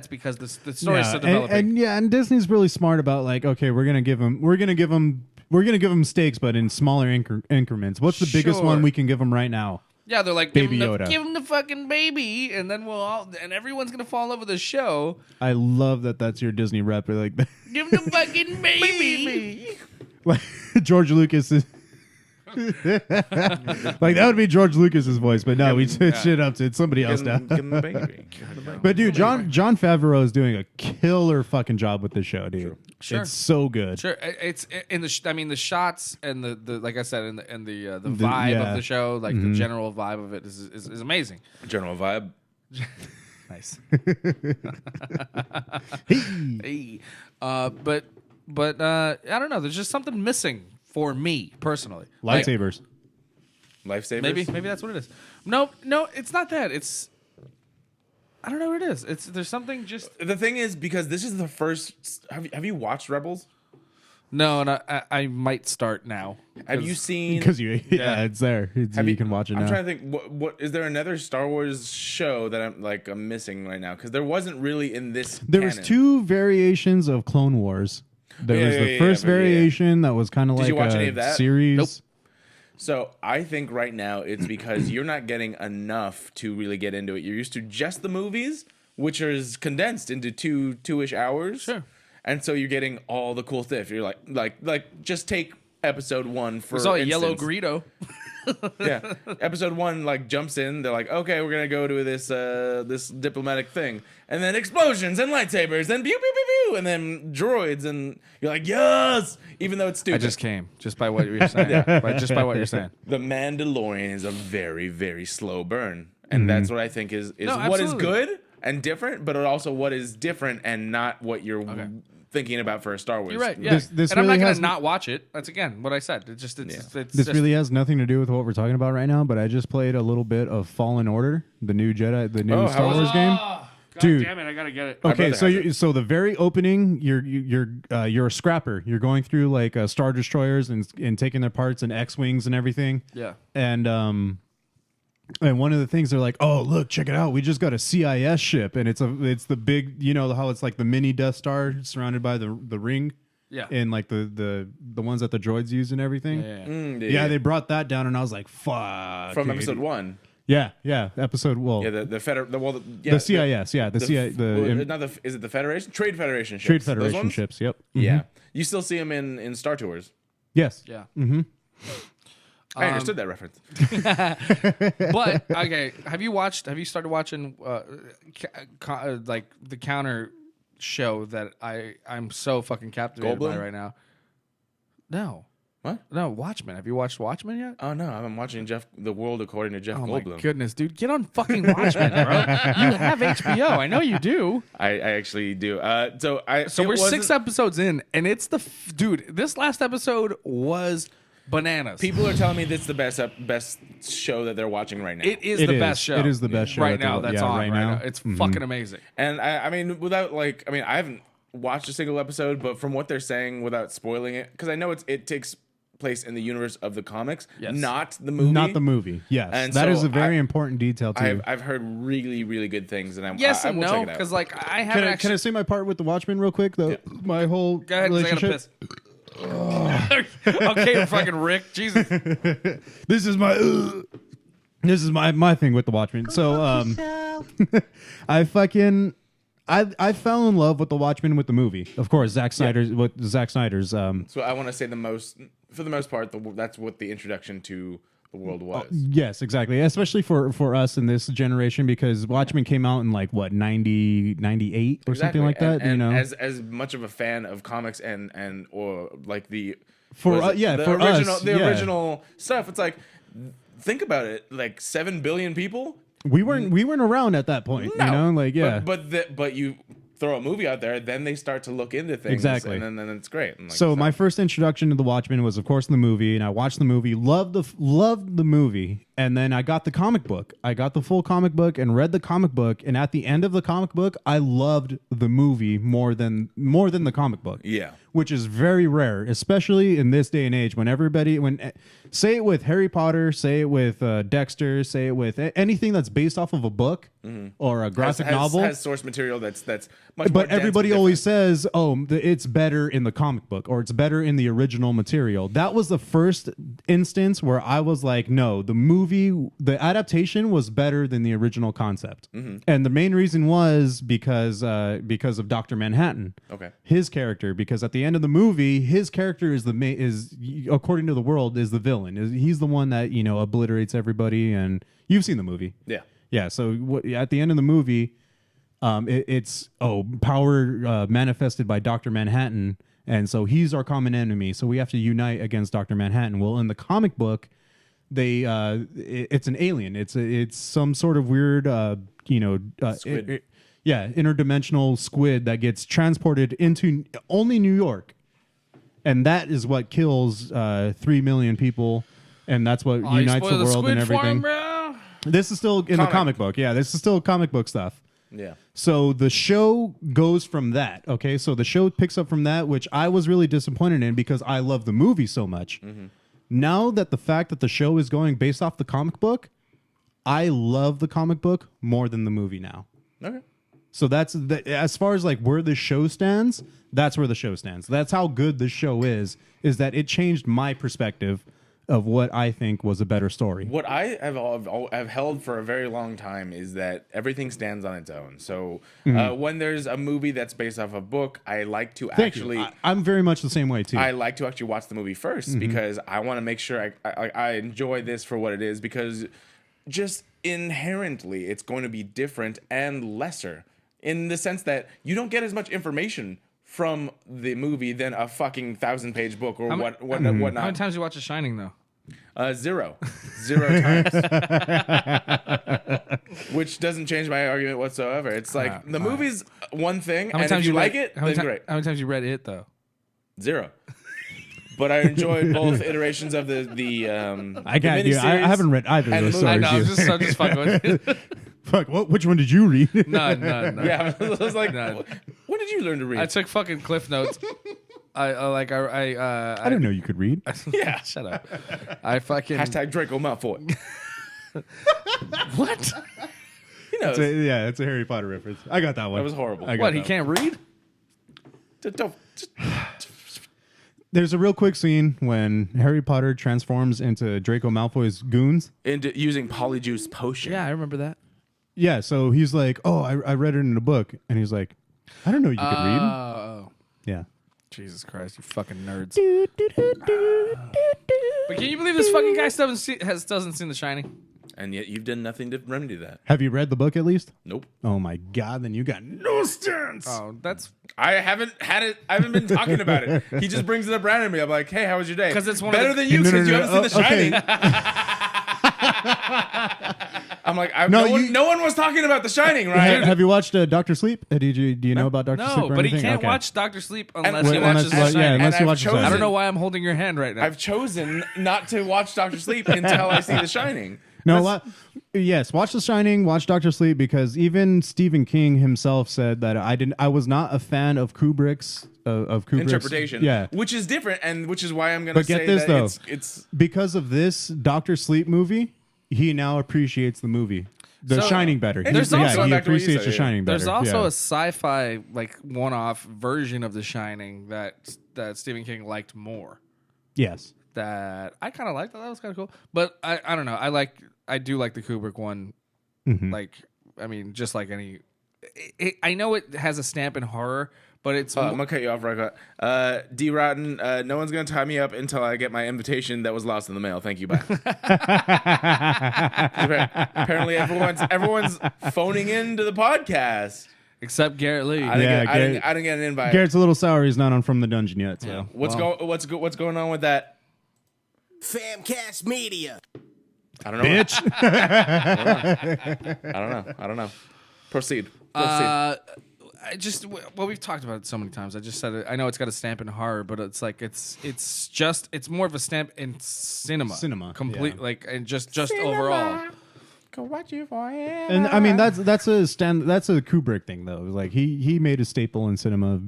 because the story's still developing. and Disney's really smart about like, okay, we're gonna give them stakes, but in smaller increments. What's the biggest Sure. one we can give them right now? Yeah, they're like Baby give Yoda. him the fucking baby, and then everyone's gonna fall in love with the show. I love that. That's your Disney rep. Like, Give him the fucking baby. like George Lucas is. Like that would be George Lucas's voice, but no, we switched it up to it's somebody else now. Give him the baby. But dude, John Favreau is doing a killer fucking job with this show, dude. Sure. It's so good. Sure, it's in the. I mean, the shots and the like I said, and the vibe yeah. of the show, like the general vibe of it is amazing. General vibe. Nice. Hey, but I don't know. There's just something missing for me personally. Like, Lightsabers. Lifesavers. maybe that's what it is. No, it's not that. It's I don't know what it is. There's something just The thing is, because this is the first. Have you watched Rebels? no, and I might start now. Have you seen? Because it's there. You can watch it now. I'm trying to think. What is there another Star Wars show that I'm missing right now? Because there wasn't really in this. There was canon. 2 variations of Clone Wars. There was the first variation that was kind of like you watch a any of that? series. Nope. So I think right now it's because you're not getting enough to really get into it. You're used to just the movies, which is condensed into two-ish hours. Sure. And so you're getting all the cool stuff. You're like just take episode 1 for We saw a instance. yellow Greedo. Yeah. Episode 1 like jumps in. They're like, okay, we're gonna go to this diplomatic thing, and then explosions and lightsabers and pew pew pew pew, and then droids, and you're like, yes, even though it's I stupid. just came just by what you're saying. Just by what you're saying. The Mandalorian is a very, very slow burn, and that's what I think is No, what is absolutely. good and different, but also what is different and not what you're thinking about for a Star Wars. You're right. Yeah. This and I'm not really gonna has- not watch it. That's again what I said. It's This just, really has nothing to do with what we're talking about right now, but I just played a little bit of Fallen Order, the new Star how was Wars it? game. God Dude. damn it! I gotta get it. Okay, brother so has so the very opening, you're a scrapper. You're going through like star destroyers and taking their parts and X-wings and everything. Yeah. And one of the things they're like, oh look, check it out, we just got a CIS ship, and it's the big, you know how it's like the mini Death Star surrounded by the ring. Yeah. And like the ones that the droids use and everything. Yeah. Yeah, they brought that down, and I was like, fuck. from dude. episode 1. Yeah, episode. Well, Yeah, the CIS. Yeah, is it the Federation? Trade Federation ships. Trade Those Federation ones? ships. Yep. Yeah, you still see them in Star Tours. Yes. Yeah. I understood that reference. But okay, have you started watching like the counter show that I'm so fucking captivated by Goldblum? right now? No. What? No, Watchmen. Have you watched Watchmen yet? Oh no, I'm watching The World According to Jeff Oh my Goldblum. goodness, dude. Get on fucking Watchmen, bro. You have HBO. I know you do. I actually do. So We're 6 episodes in, and it's dude, this last episode was bananas. People are telling me this is the best show that they're watching right now. It is the best show. It is the best show right that now. they're- That's yeah, on right right now. now. It's fucking amazing. And I mean, I haven't watched a single episode, but from what they're saying, without spoiling it, because I know it takes place in the universe of the comics, Yes. not the movie. Not the movie. Yes, And that so is a very important detail too. I've heard really, really good things, and Yes I and will no, check it out. because like I haven't can I actually. say my part with the Watchmen real quick? Though my whole Go ahead, 'cause I gotta relationship. piss. Okay, fucking Rick. Jesus. This is my thing with the Watchmen. So I fucking I fell in love with the Watchmen with the movie. Of course, Zack Snyder's. So I want to say for the most part, that's what the introduction to the world was. Yes, exactly. Especially for us in this generation, because Watchmen came out in like what 98 or something like that. And you know, as much of a fan of comics and or like the for the for original us, original stuff, it's like, think about it, like 7 billion people. We weren't around at that point. No. You know, like but you throw a movie out there, then they start to look into things. Exactly. And then it's great. And so my first introduction to the Watchmen was, of course, the movie, and I watched the movie, loved the movie, and then I got the comic book. I got the full comic book and read the comic book, and at the end of the comic book, I loved the movie more than the comic book. Yeah. Which is very rare, especially in this day and age when say it with Harry Potter, say it with Dexter, say it with anything that's based off of a book or a graphic novel. Has source material that's much more But dense everybody and always different. says, it's better in the comic book or it's better in the original material. That was the first instance where I was like, no, the adaptation was better than the original concept. And the main reason was because of Dr. Manhattan. Okay. His character, because at the end of the movie, his character is according to the world, is the villain. He's the one that, obliterates everybody, and you've seen the movie. Yeah. Yeah, so at the end of the movie, it's power manifested by Dr. Manhattan, and so he's our common enemy. So we have to unite against Dr. Manhattan. Well, in the comic book, it's an alien. It's some sort of weird, Squid. Interdimensional squid that gets transported into only New York, and that is what kills 3 million people, and that's what unites the world and everything. Bro. This is still in the comic book. Yeah, this is still comic book stuff. Yeah. So the show goes from that. Okay, so the show picks up from that, which I was really disappointed in because I love the movie so much. Now that the fact that the show is going based off the comic book, I love the comic book more than the movie now. Okay. So that's as far as like where the show stands, that's where the show stands. That's how good the show is that it changed my perspective of what I think was a better story. What I have held for a very long time is that everything stands on its own. So when there's a movie that's based off a book, I like to I'm very much the same way too. I like to actually watch the movie first because I want to make sure I enjoy this for what it is, because just inherently it's going to be different and lesser in the sense that you don't get as much information from the movie than a fucking 1,000-page book or whatnot. How many times you watch The Shining though? 0 times, which doesn't change my argument whatsoever. It's like the movie's one thing, and if you like it, then great. How many times you read it though? 0. But I enjoyed both iterations of the miniseries. I haven't read either of those and stories. I know, I'm just fucking with you. Fuck, which one did you read? No. Yeah, I was like, No. when did you learn to read? I took fucking Cliff Notes. I didn't know you could read. Yeah. Shut up. I fucking Hashtag Draco Malfoy. what? He knows. It's a Harry Potter reference. I got that one. That was horrible. I got What? that He can't read? There's a real quick scene when Harry Potter transforms into Draco Malfoy's goons. Into using Polyjuice potion. Yeah, I remember that. Yeah, so he's like, "Oh, I read it in a book," and he's like, "I don't know you could read." Oh, Yeah. Jesus Christ, you fucking nerds. But can you believe this fucking guy still doesn't seen The Shining? And yet you've done nothing to remedy that. Have you read the book at least? Nope. Oh my god, then you got no stance. Oh, that's I haven't been talking about it. He just brings it up randomly. I'm like, hey, how was your day? 'Cause it's one better of the- than you No, no, because you no, haven't seen The okay. Shining. I'm like, No, no one was talking about The Shining, right? Have you watched Doctor Sleep? Do you know about Doctor Sleep? no, or but he anything? can't Okay. watch Dr. Sleep unless And- he Unless watches you The watch- Shining. yeah, unless And you I've watch The chosen- I don't Shining. know why I'm holding your hand right now. I've chosen not to watch Dr. Sleep until I see The Shining. No, yes, watch The Shining, watch Doctor Sleep, because even Stephen King himself said that I was not a fan of Kubrick's Interpretation. Yeah, Which is different, and which is why I'm going to But get say this, that though. it's because of this Doctor Sleep movie, he now appreciates the movie, The So, Shining, better. and there's also- he going back to what you appreciates said, The yeah. Shining better. There's also yeah. a sci-fi like one-off version of The Shining that Stephen King liked more. Yes. That I kind of liked. That was kind of cool. But I don't know. I do like the Kubrick one. Mhm. Like, I mean, just like any I know it has a stamp in horror, but it's I'm gonna cut you off right quick. D Rotten, no one's gonna tie me up until I get my invitation that was lost in the mail. Thank you, bye. Apparently, everyone's phoning into the podcast. except Garrett Lee. I didn't get an invite. Garrett's a little sour. He's not on From the Dungeon yet. So What's going on with that? Famcast Media. I don't know. bitch. I don't know. Proceed. Well, we've talked about it so many times. I just said it. I know it's got a stamp in horror, but it's like it's more of a stamp in cinema. Complete, yeah. like, and just overall. Go watch you forever. And I mean that's a Kubrick thing though. Like he made a staple in cinema,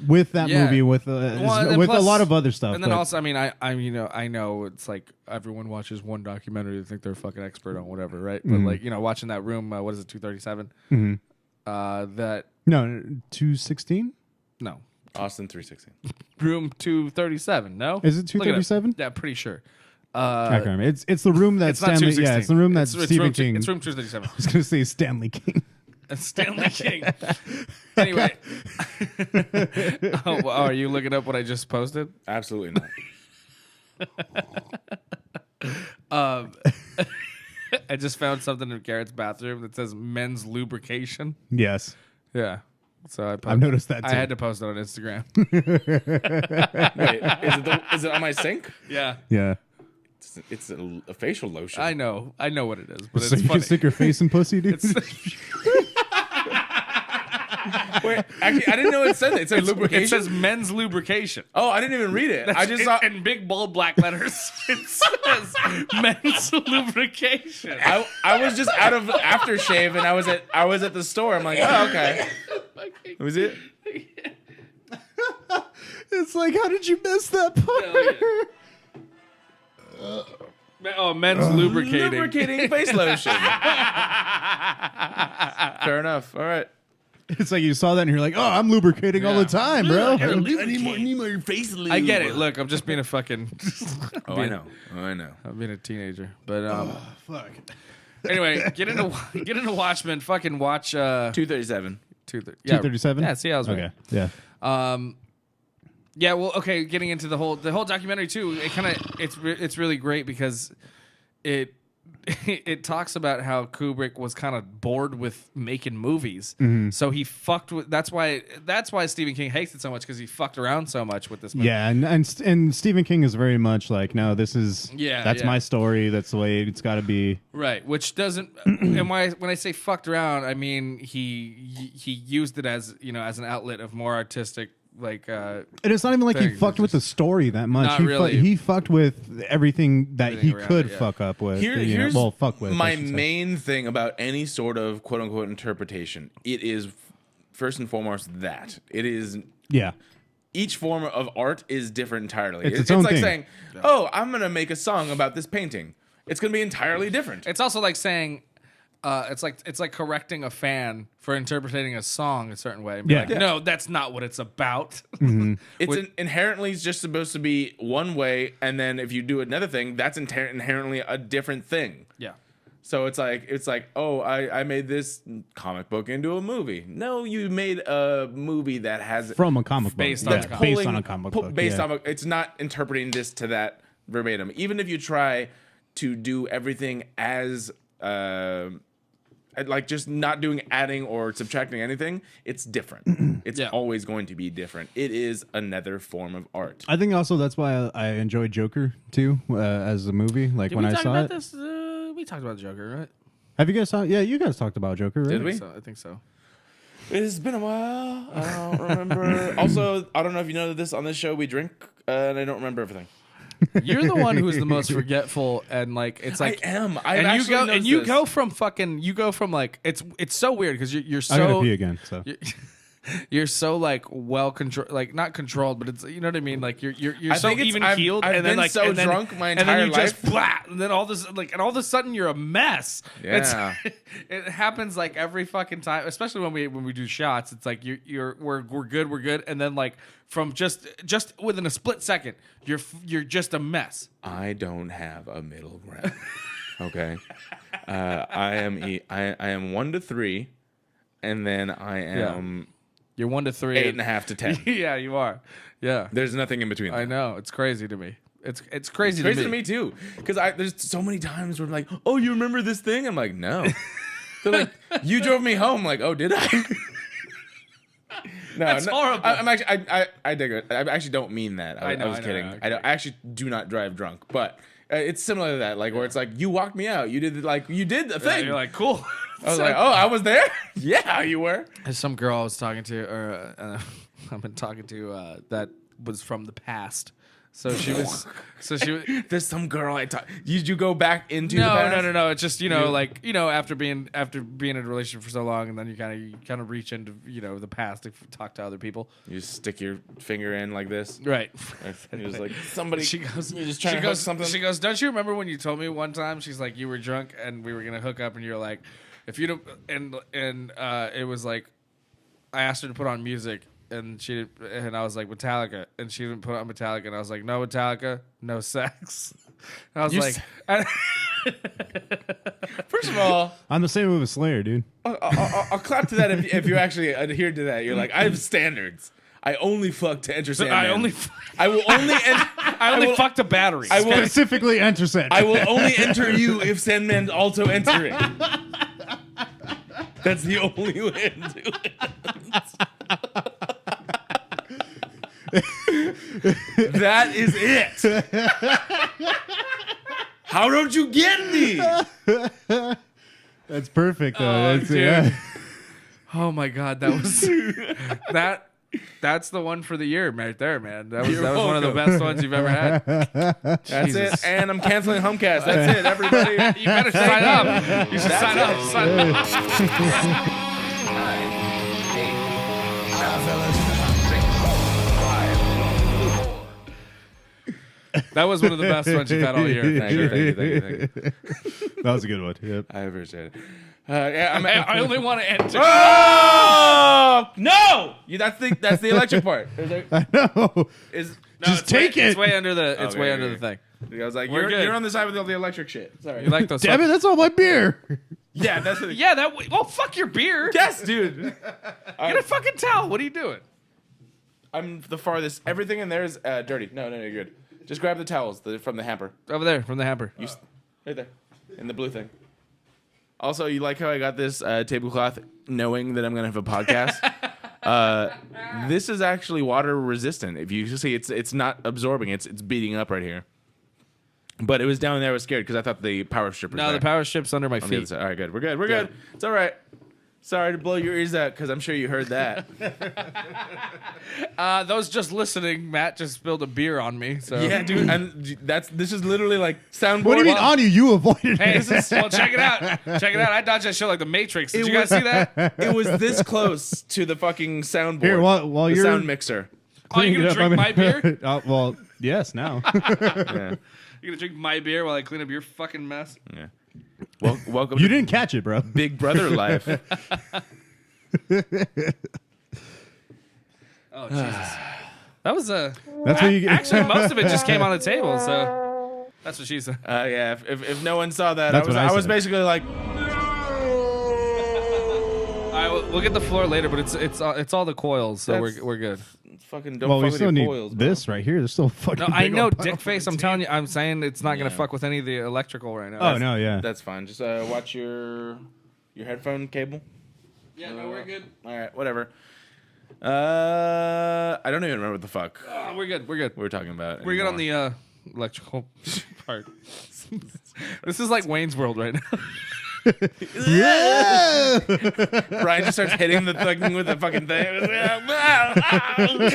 with that Yeah. movie, with Plus- a lot of other stuff. And then but- also, I mean, I know it's like everyone watches one documentary, they think they're a fucking expert on whatever, right? But like, watching that Room, what is it, 237? That no 216. no Austin 316. Room 237. No, Is it 237? Yeah, pretty sure. I can't remember. It's the room that It's not Stanley. 216. Yeah, it's the room that It's Stephen room King. It's room 237. I was gonna say Stanley King. Stanley King. Anyway, are you looking up what I just posted? Absolutely not. I just found something in Garrett's bathroom that says men's lubrication. Yes, Yeah. So I've noticed that too. I had to post it on Instagram. Wait, is it on my sink? Yeah. yeah. It's a facial lotion. I know what it is, but So it's you funny. can stick your face in pussy, dude. Wait, actually, I didn't know it said that. It said lubrication. It says men's lubrication. Oh, I didn't even read it. I just saw. in big bold black letters. It says men's lubrication. I was just out of aftershave, and I was at the store. I'm like, oh, okay. Was it? It's like, how did you miss that part? Oh, men's lubricating. Lubricating face lotion. Fair enough. All right. It's like you saw that and you're like, oh, I'm lubricating all the time, bro. I need my face lube. I get it. Look, I'm just being a fucking. Oh, I know. I'm being a teenager, but Fuck. anyway, get into Watchmen. Fucking watch 237. 237? Yeah, see, I was right. Okay. Yeah. Yeah, well, okay. Getting into the whole documentary too, it's really great because it talks about how Kubrick was kind of bored with making movies, so he fucked with. That's why Stephen King hates it so much, because he fucked around so much with this movie. Yeah, and Stephen King is very much like, no, this is that's my story. That's the way it's got to be. Right, which doesn't. And when I say fucked around, I mean he used it as as an outlet of more artistic. And it's not even like he things. fucked with the story that much. Not really. He fucked with everything that Everything he around could it, yeah. fuck up with. Here's fuck with. my I should say. main thing about any sort of quote unquote interpretation. It is first and foremost that it is. Yeah. Each form of art is different entirely. It's own like thing. saying, "Oh, I'm gonna make a song about this painting." It's gonna be entirely different. it's also like saying. It's like correcting a fan for interpreting a song a certain way. And be Yeah. like, Yeah. no, that's not what it's about. It's inherently just supposed to be one way, and then if you do another thing, that's inherently a different thing. Yeah. So it's like, oh, I made this comic book into a movie. No, you made a movie that has From a comic book. Based on Yeah. a comic Based on a comic book. Based yeah. on it's not interpreting this to that verbatim. Even if you try to do everything as like just not doing adding or subtracting anything, it's different. It's Yeah. always going to be different. It is another form of art. I think also that's why I enjoyed Joker too as a movie. Like when I saw it. This? We talked about Joker, right? Have you guys saw? Yeah, you guys talked about Joker, right? Did we? I think so. It's been a while. I don't remember. Also, I don't know if you know this on this show we drink, and I don't remember everything. You're the one who's the most forgetful, and like it's like I am. you go from like it's so weird because you're I gotta so pee again. So you're so like well controlled, like not controlled, but it's what I mean. Like you're I so think it's- even I've- keeled, I've and then been like so and then, drunk my and then entire you just life. blah, and then all of a sudden you're a mess. Yeah. It happens like every fucking time, especially when we do shots. It's like we're good, and then like from just within a split second, you're just a mess. I don't have a middle ground. Okay, I am 1 to 3. and then I am You're 1 to 3. 8.5 to 10. Yeah, you are. Yeah. There's nothing in between. I know. It's crazy to me. It's crazy, It's crazy to me too, because there's so many times where I'm like, oh, you remember this thing? I'm like, no. They're like, you drove me home. I'm like, oh, did I? No, That's horrible. I'm actually, I dig it. I actually don't mean that. I was kidding. I actually do not drive drunk, but it's similar to that, like where it's like you walked me out. You did the thing. You're like, cool. I was like, oh, I was there. Yeah, you were. There's some girl I was talking to, or I've been talking to that was from the past. So she was. There's some girl I talk. Did you go back into the past? No. It's just after being in a relationship for so long, and then you kind of reach into the past to talk to other people. You just stick your finger in like this, right? And you're just like somebody. She goes. You're just trying to hook something. She goes. Don't you remember when you told me one time? She's like, you were drunk and we were gonna hook up, and you're like, if you don't, and it was like, I asked her to put on music. And I was like, Metallica, and she didn't put on Metallica, and I was like, no Metallica, no sex. And I was like, first of all, I'm the same with Slayer, dude. I'll clap to that if you actually adhere to that. You're like, I have standards. I only fuck to enter Sandman. I will only fuck to batteries. I will Specifically enter Sandman. I will only enter you if Sandman's also entering. That's the only way to do it. That is it. How don't you get me? That's perfect, though. Oh, That's, dude. yeah. Oh my god, that was That's the one for the year right there, man. That was one of the best ones you've ever had. That's it. And I'm canceling Humpcast. That's it, everybody. You better sign up. You should sign up. That was one of the best ones you've had all year. Thank you. That was a good one. Yep. I appreciate it. I only want to enter. Oh no! That's the electric part. I know. Just take it. It's way under the. It's way under the thing. I was like, We're good. you're on the side with all the electric shit. Sorry. You like those? Damn it! That's all my beer. Yeah, that's it. Yeah, that. Well, fuck your beer. Yes, dude. Get a fucking towel. What are you doing? I'm the farthest. Everything in there is dirty. No, you're good. Just grab the towels from the hamper. Over there, from the hamper. Right there, in the blue thing. Also, you like how I got this tablecloth knowing that I'm going to have a podcast? This is actually water resistant. If you see, it's not absorbing. It's beating up right here. But it was down there. I was scared because I thought the power strip was there. No, the power strip's under my On the other feet. side. All right, good. We're good. It's all right. Sorry to blow your ears out because I'm sure you heard that. Those just listening, Matt just spilled a beer on me. So Yeah, dude. And this is literally like soundboard. What do you mean on you? You avoided Hey, it. check it out. Check it out. I dodged that shit like the Matrix. Did you guys see that? It was this close to the fucking soundboard. Here, while the you're sound mixer. Oh, you gonna drink my beer? Well, yes, now. Yeah. You gonna drink my beer while I clean up your fucking mess? Yeah. Welcome. You to didn't catch it, bro. Big Brother life. Oh Jesus. That was a. That's what you get. Actually, most of it just came on the table, so that's what she said. Yeah. If no one saw that, That's what I I was said. basically like, All right, we'll get the floor later, but it's all the coils, so we're good. fucking don't Well, we fuck still with need your coils, bro. this right here. There's still fucking. No, I big know, old dick face. I'm telling you, I'm saying it's not gonna Yeah. fuck with any of the electrical right now. Oh no, yeah. That's fine. Just watch your headphone cable. Yeah, no, we're good. All right, whatever. I don't even remember what the fuck We're good. We're good. we were talking about. We're good on the electrical part. This is like Wayne's World right now. Yeah. Ryan just starts hitting the thing with the fucking thing. All right. Oh my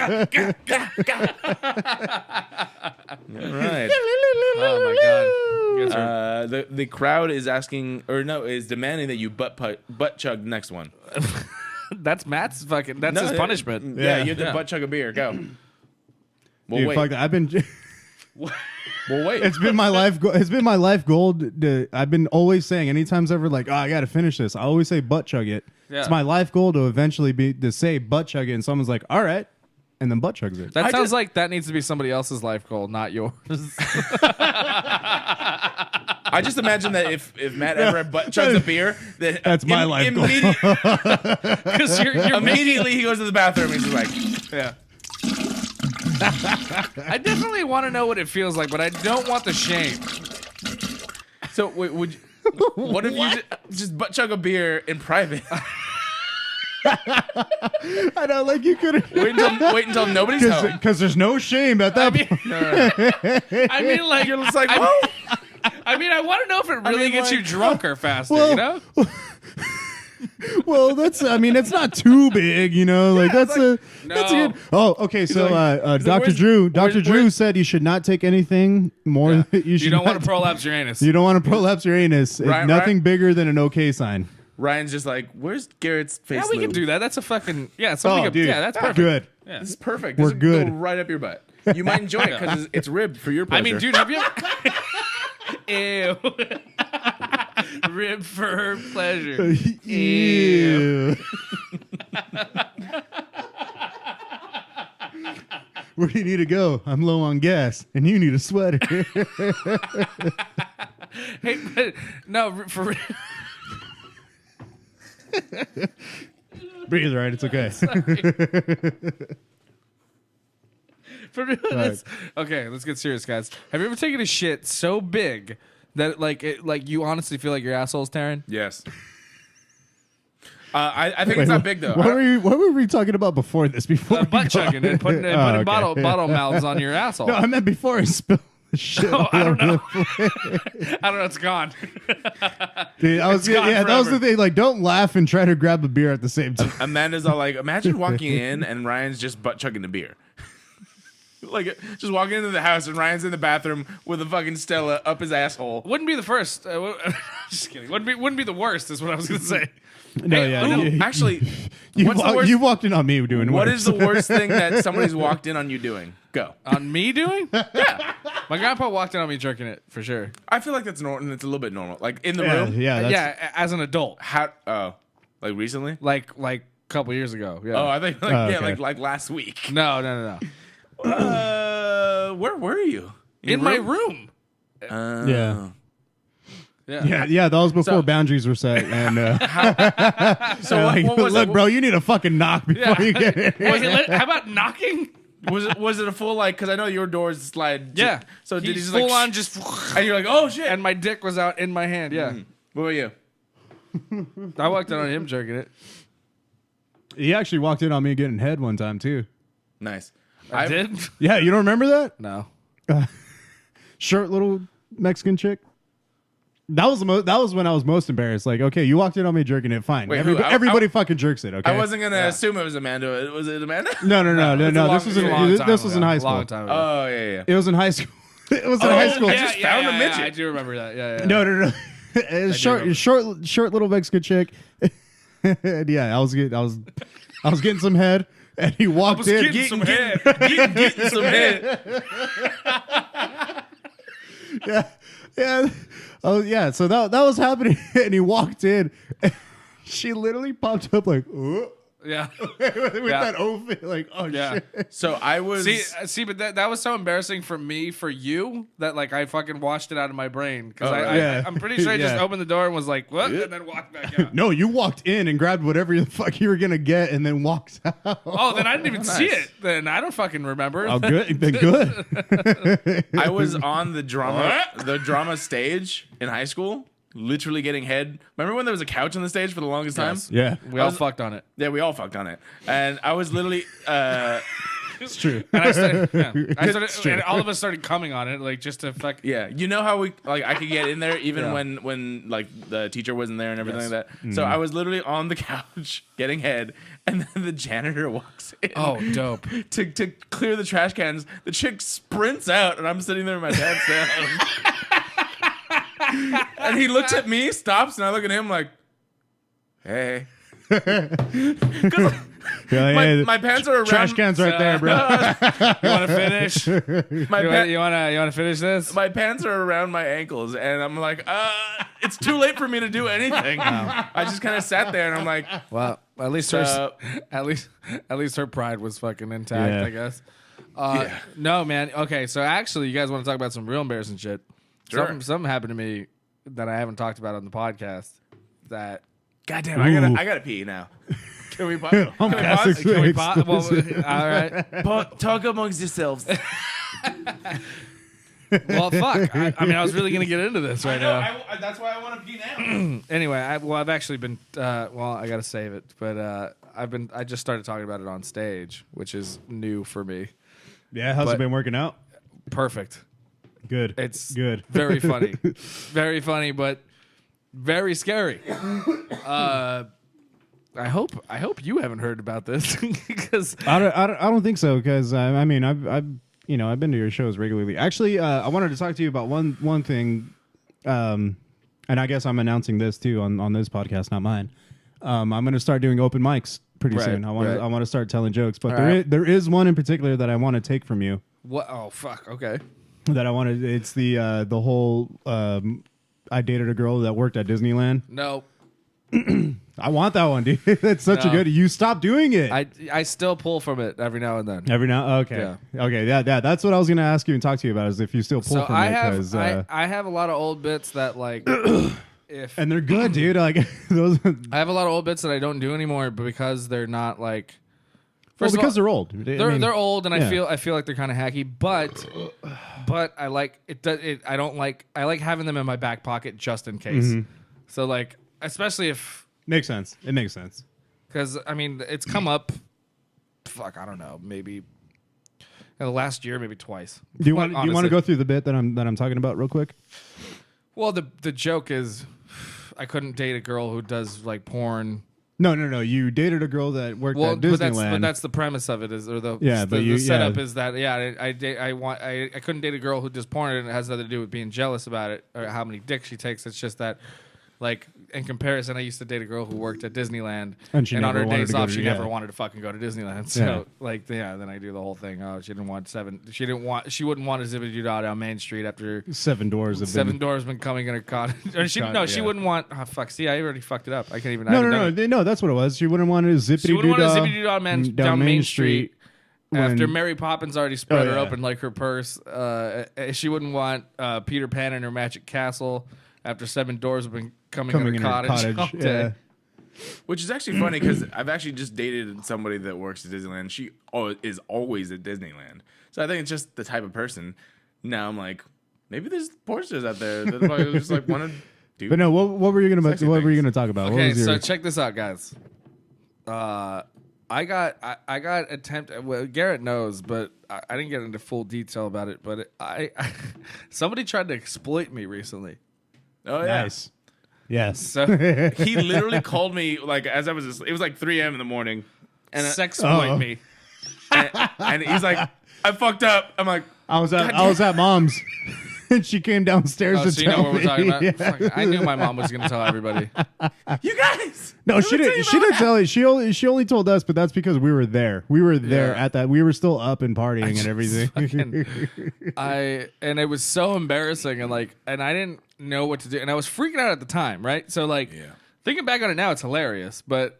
god. You guys are- The crowd is asking, or no, is demanding that you butt chug the next one. that's Matt's fucking. That's No, his punishment. Yeah, Yeah. you have to Yeah. butt chug a beer. Go. We'll Dude, wait. fuck that. I've been. We'll wait. It's been my life. It's been my life goal. I've been always saying, anytime ever like, oh, I got to finish this. I always say butt chug it. Yeah. It's my life goal to eventually be to say butt chug it, and someone's like, all right, and then butt chugs it. That I sounds just- like that needs to be somebody else's life goal, not yours. I just imagine that if Matt ever butt chugs a beer, That's my life goal. Because you're Immediately he goes to the bathroom and he's just like, yeah. I definitely want to know what it feels like, but I don't want the shame. so wait, what if you just butt chug a beer in private? I know, like you could wait until nobody's home. because there's no shame at that point. I mean, like You're just like, whoa. I mean, I want to know if it really gets you drunker faster. Well, you know? Well, it's not too big, you know. Like that's a good. Oh, okay. So, Dr. Drew said you should not take anything more. You don't want to prolapse your anus. You don't want to prolapse your anus. Right, Nothing bigger than an okay sign. Ryan's just like, where's Garrett's face? Yeah, we can lube? do that. That's a fucking Dude. Yeah, that's perfect. Good. Yeah. This is perfect. We're This will good. Go right up your butt. You might enjoy it because it's ribbed for your pleasure. I mean, dude, have you? Ew. Rib for pleasure. Ew. Where do you need to go? I'm low on gas, and you need a sweater. Hey, but no, for real. Breathe, right? It's okay. For real, okay, let's get serious, guys. Have you ever taken a shit so big that like you honestly feel like your asshole's tearing? Yes. I think it's not big though. What were we talking about before this? Before Butt chugging and putting okay. bottle mouths on your asshole. No, I meant before I spilled the shit. Oh, I don't know. I don't know. It's gone. Dude, that was the thing. Like, don't laugh and try to grab a beer at the same time. Amanda's all like, imagine walking in and Ryan's just butt chugging the beer. Like, just walking into the house and Ryan's in the bathroom with a fucking Stella up his asshole. Wouldn't be the first. Just kidding. Wouldn't be the worst. Is what I was gonna say. No, Hey, yeah. Actually, what's the worst? You walked in on me doing What worse. is the worst thing that somebody's walked in on you doing? Go. On me doing? Yeah. My grandpa walked in on me jerking it for sure. I feel like that's normal. It's a little bit normal. Like in the Yeah, room. yeah. Yeah, as an adult, How? Oh, like recently? like a couple years ago. Yeah. Oh, I think like Oh, yeah, okay. like last week. No. Where were you? In my room. Yeah. Yeah. Yeah, that was before So- boundaries were set. And So like, what was look, it? bro, you need a fucking knock before you get in. How about knocking? Was it a full like? Because I know your doors slide. Yeah. So did he just full like on just? And you're like, oh shit. And my dick was out in my hand. Yeah. What were you? I walked in on him jerking it. He actually walked in on me getting head one time too. Nice. I did. Yeah, you don't remember that? No. Short little Mexican chick. That was when I was most embarrassed. Like, okay, you walked in on me jerking it, fine. Wait, Everybody fucking jerks it. Okay. I wasn't gonna assume it was Amanda. Was it Amanda? No. This was in high school. Long time ago. Oh yeah. It was in high school. It was in high school. I just found a midget. I do remember that. Yeah. No. It's short little Mexican chick. And yeah, I was getting some head, and he walked in. Getting some head. Yeah. Oh yeah. So that was happening, and he walked in. And she literally popped up like, "Oh," Yeah. with that oath, like, "Oh Yeah. shit." So I was. See, but that was so embarrassing for me, for you, that like I fucking washed it out of my brain because Yeah. I'm pretty sure I just Yeah. opened the door and was like, what, and then walked back out. No, you walked in and grabbed whatever the fuck you were gonna get, and then walked out. Oh, then I didn't even see it. Then I don't fucking remember. Oh, good. Then good. I was on the drama stage in high school, literally getting head. Remember when there was a couch on the stage for the longest time? Yeah, We all fucked on it. Yeah, we all fucked on it, and I was literally. it's true. And and all of us started coming on it, like just to fuck. Yeah, you know how we like I could get in there even when like the teacher wasn't there and everything like that. So I was literally on the couch getting head, and then the janitor walks in. Oh, dope. To clear the trash cans, the chick sprints out, and I'm sitting there with my pants down. And he looks at me, stops, and I look at him like, "Hey." My pants are around. Trash cans right there, bro. You want to finish? You want to finish this? My pants are around my ankles, and I'm like, it's too late for me to do anything. I just kind of sat there, and I'm like, Well, at least her pride was fucking intact, Yeah. I guess. No, man. Okay, so actually, you guys want to talk about some real embarrassing shit? Sure. Something happened to me that I haven't talked about on the podcast. That Goddamn, Ooh. I gotta pee now. Can we pause? can we pause? Well, all right. Talk amongst yourselves. Well, fuck. I mean, I was really gonna get into this right now. That's why I want to pee now. Anyway, I've actually been. Well, I gotta save it, but I just started talking about it on stage, which is new for me. Yeah, how's But- it been working out? Perfect. Good. It's good. Very funny. Very funny, but very scary. I hope you haven't heard about this because I don't think so because I mean I've been to your shows regularly. Actually, I wanted to talk to you about one thing, and I guess I'm announcing this too on this podcast, not mine. I'm going to start doing open mics pretty Right, soon. I want to start telling jokes, but All there is one in particular that I want to take from you. what? Oh fuck. Okay. That I wanted. It's the whole. I dated a girl that worked at Disneyland. No, I want that one, dude. That's such a No. good. You stop doing it. I still pull from it every now and then. Every now, okay, Yeah. okay, yeah. That's what I was gonna ask you and talk to you about. Is if you still pull So from I it, have 'cause, I have a lot of old bits that like if and they're good, dude. Like those. I have a lot of old bits that I don't do anymore, but because they're not like. Well, First of because all, they're old. they're old, and yeah. I feel like they're kind of hacky, but I like it. I don't like. I like having them in my back pocket just in case. Mm-hmm. So like, especially if Makes sense. It makes sense. because I mean it's come up. Fuck, I don't know. Maybe in the last year, maybe twice. Do you want Honestly. to go through the bit that I'm talking about real quick? Well, the joke is, I couldn't date a girl who does like porn. No. You dated a girl that worked Well, at Disneyland. but that's the premise of it, is or the Yeah, but the setup is that I couldn't date a girl who does porn, and it has nothing to do with being jealous about it or how many dicks she takes. It's just that, like in comparison, I used to date a girl who worked at Disneyland, And she on never her wanted days to go off, to- she yeah. never wanted to fucking go to Disneyland. So Yeah. like then I do the whole thing. Oh, she didn't want she wouldn't want a zippity doo down Main Street after 7 doors have Seven been. Doors been coming in her cottage. Or she Yeah. wouldn't want. Oh fuck! See, I already fucked it up. I can't even. I No, haven't done it. no. That's what it was. She wouldn't want to zippity She wouldn't want a doo zippity doo down Main Street. After Mary Poppins already spread her yeah. open like her purse. She wouldn't want Peter Pan in her magic castle after 7 Doors have been coming in her cottage. all day. Yeah. Which is actually funny because I've actually just dated somebody that works at Disneyland. She is always at Disneyland. So I think it's just the type of person. Now I'm like, maybe there's porn stars out there that probably just like want to do. But no, what were you gonna Sexy what were you things. gonna talk about? What Okay, was your, so check this out, guys. I got attempted. Well, Garrett knows, but I didn't get into full detail about it. But somebody tried to exploit me recently. Oh yeah. nice. Yes. So He literally called me like as I was. It was like 3 a.m. in the morning, and sexploit me. and he's like, "I fucked up." I'm like, I was at mom's, and she came downstairs Oh, to so you know tell what we're me. talking about? Yeah. Fuck, I knew my mom was going to tell everybody. "You guys." No, she didn't. She didn't tell you. She only told us, but that's because we were there. We were there Yeah. at that. We were still up and partying and everything. And it was so embarrassing, and I didn't know what to do, and I was freaking out at the time, right? So thinking back on it now, it's hilarious, but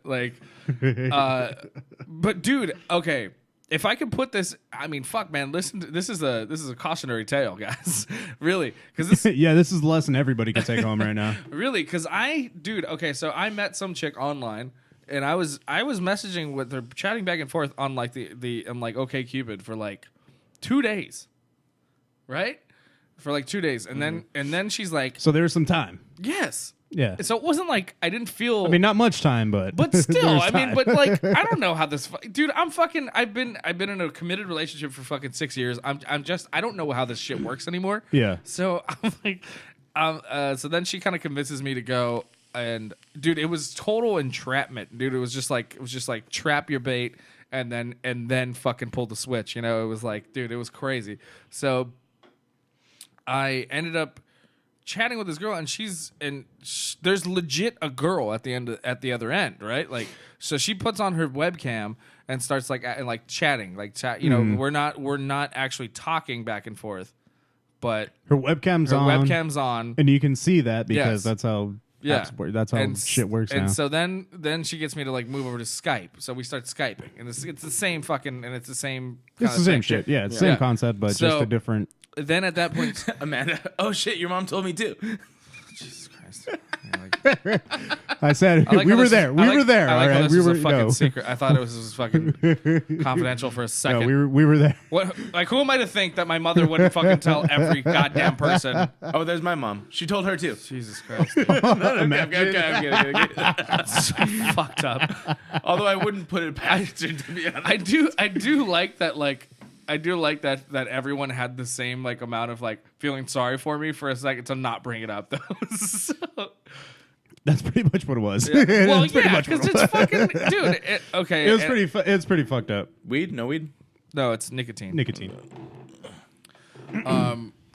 but dude, okay. If I could put this, I mean, fuck, man. Listen, this is a cautionary tale, guys. Really, because this, Yeah, this is the lesson everybody can take home right now. really, because okay, so I met some chick online, and I was messaging with her, chatting back and forth on like the like OkCupid for like 2 days, right? For like 2 days, and then she's like, So there was some time. yes. Yeah. So it wasn't like I didn't feel. I mean, not much time, but But there still, was I mean, time. but like, I don't know how this, dude. I've been in a committed relationship for fucking 6 years. I don't know how this shit works anymore. Yeah. So I'm like, so then she kind of convinces me to go, and dude, it was total entrapment, dude. It was just like trap your bait, and then fucking pull the switch. You know, it was like, dude, it was crazy. So I ended up chatting with this girl, and there's legit a girl at the other end, right? Like, so she puts on her webcam and starts like chatting, you know, we're not actually talking back and forth, but her webcam's her on. webcam's on. And you can see that because Yes. that's how Yeah, apps work. That's how shit works and now. so then she gets me to like move over to Skype. So we start Skyping, and it's the same fucking, and it's the same. It's the same shit. Yeah, it's the same Yeah. concept, but just So- a different. Then at that point, Amanda, oh shit, your mom told me too. Christ. Like, I said I like we how were this there. is- We I like- were there. I like all how right, this we was were a fucking no. secret. I thought it was fucking confidential for a second. No, we were there. What? Like, who am I to think that my mother wouldn't fucking tell every goddamn person? Oh, there's my mom. She told her too. Jesus Christ, dude. Okay. That's so fucked up. Although I wouldn't put it past her, to be honest. I do like that. Like, I do like that everyone had the same like amount of like feeling sorry for me for a second to not bring it up though. So, That's pretty much what it was. well, That's pretty yeah, much what because it it's was. fucking dude. Okay, It was and- it's pretty fucked up. Weed? No weed? No, it's nicotine. Nicotine.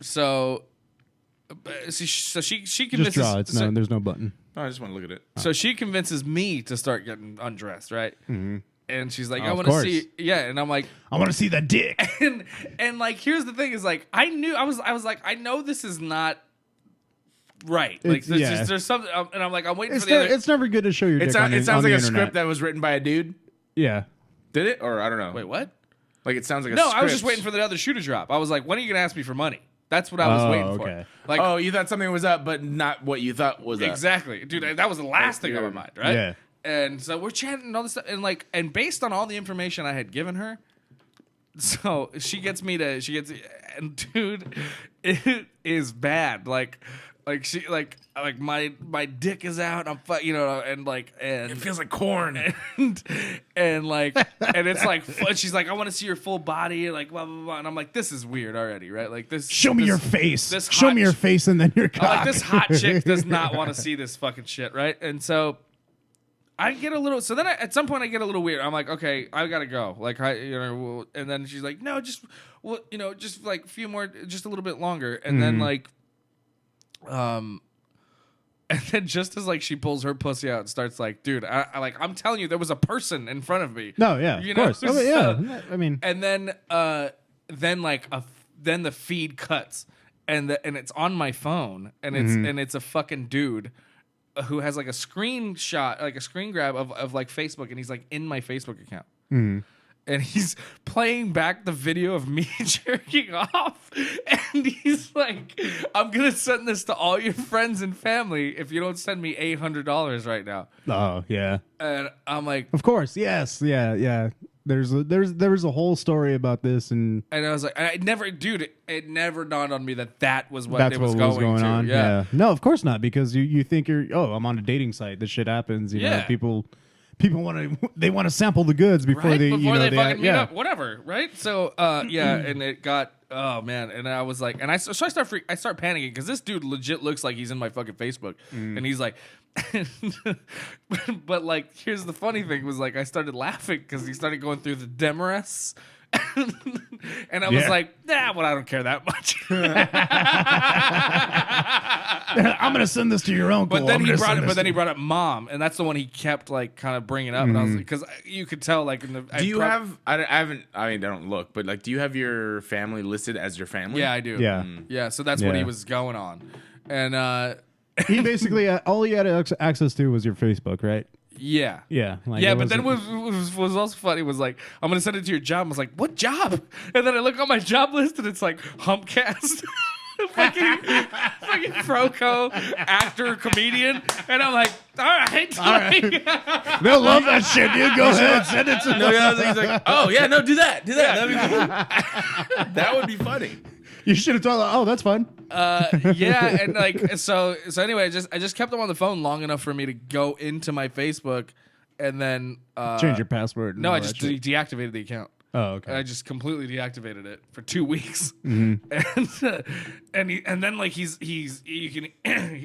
So she Just convinces. draw. It's so, no. There's no button. Oh, I just want to look at it. so she convinces me to start getting undressed, right? Mm-hmm. And she's like, Oh, I of want to course. see, yeah. And I'm like, I want to see that dick. and like, here's the thing: is like, I was like, I know this is not right. Like, there's something, and I'm like, I'm waiting for the other. It's never good to show your dick on It sounds the like a internet. script that was written by a dude. Yeah. Did it? Or I don't know. Wait, what? Like it sounds like a No, script. I was just waiting for the other shoe to drop. I was like, when are you gonna ask me for money? That's what I was waiting okay. for. Like, Oh, you thought something was up, but not what you thought was up. exactly, dude. That was the last thing on my mind, right? Yeah. And so we're chatting and all this stuff, and based on all the information I had given her, so and dude, it is bad. Like my dick is out. I'm and It feels like corn. and it's like she's like, I want to see your full body, like blah blah blah, and I'm like, this is weird already, right? Like this. Show me this- your face. this Show hot me your face and then your I'm cock. like, this hot chick does not want to see this fucking shit, right? And so I get a little. So then at some point I get a little weird. I'm like, okay, I gotta go. Like, and then she's like, no, just like a few more, just a little bit longer, and then like, and then just as like she pulls her pussy out and starts like, dude, I'm telling you, there was a person in front of me. No, yeah, You of know? course. Oh, yeah, I mean, And then then the feed cuts and it's on my phone and it's a fucking dude who has like a screenshot, like a screen grab of like Facebook, and he's like in my Facebook account. And he's playing back the video of me jerking off. And he's like, I'm going to send this to all your friends and family if you don't send me $800 right now. oh yeah, And I'm like, of course, yes, yeah. There was a whole story about this, and and I was like, it never dawned on me that was what that's it what was was going to. on. Yeah. No, of course not, because you think I'm on a dating site. This shit happens. You know, Yeah. people want to sample the goods before Right? they Before they fucking meet yeah. up, whatever, right? So, yeah, and it got, oh man, and I was like, and I start panicking because this dude legit looks like he's in my fucking Facebook, and he's like, but like, here's the funny thing was like, I started laughing because he started going through the Demarest. And I was Yeah. like, nah, well, I don't care that much. I'm gonna send this to your uncle. But then he brought up mom, and that's the one he kept like kind of bringing up, and I was like, because you could tell like in the. Do you have? I haven't. I mean, I don't look, but like, do you have your family listed as your family? Yeah, I do. Yeah. Yeah. So that's what he Yeah. was going on, and He basically all he had access to was your Facebook, right? yeah. Yeah, like Yeah, it but then wasn't- what was also funny was like, I'm gonna send it to your job. I was like, what job? And then I look on my job list and it's like Humpcast. fucking Froco, actor, comedian. And I'm like, all right. they'll love that shit. You go ahead, send it to No, he's like, oh yeah, no, do that. That'd be cool. That would be funny. You should have told. Oh, that's fun. Yeah, and like so anyway, I just kept him on the phone long enough for me to go into my Facebook and then Change your password. and No, all I that just shit. deactivated the account. Oh, okay. I just completely deactivated it for 2 weeks, and then like he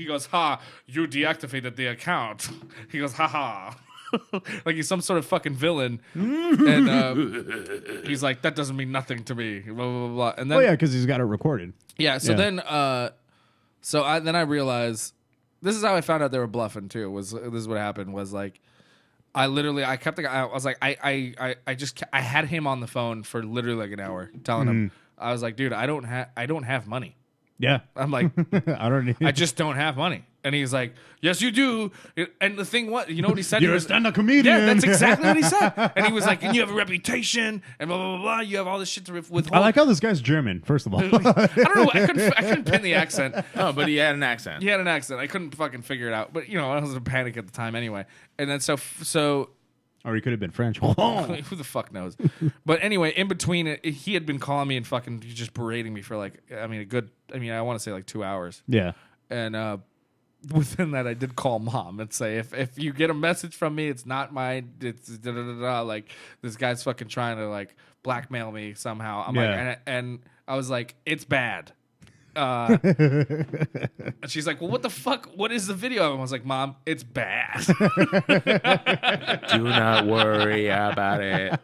goes, ha, you deactivated the account. He goes, ha ha. Like he's some sort of fucking villain, and he's like, that doesn't mean nothing to me. Blah blah blah. Blah. And then Oh yeah, because he's got it recorded. yeah. So Yeah. then then I realized this is how I found out they were bluffing too. This is what happened was like. I kept the guy. I was like, I had him on the phone for literally like an hour, telling him, I was like, dude, I don't have money. Yeah, I'm like, I don't. I just don't have money. And he's like, yes, you do. And the thing what you know what he said? You're a stand-up comedian. Yeah, that's exactly what he said. And he was like, and you have a reputation, and blah, blah, blah, blah. You have all this shit to withhold. I like how this guy's German, first of all. I don't know. I couldn't pin the accent. Oh, but he had an accent. He had an accent. I couldn't fucking figure it out. But, you know, I was in a panic at the time anyway. And then so Or he could have been French. who the fuck knows? But anyway, in between it, he had been calling me and fucking just berating me for like, I want to say like 2 hours. Yeah. And within that, I did call mom and say, if you get a message from me, it's not mine. It's da-da-da-da. Like, this guy's fucking trying to like blackmail me somehow. I'm like, and I was like, it's bad. And she's like, well, what the fuck? What is the video? And I was like, Mom, it's bad. Do not worry about it.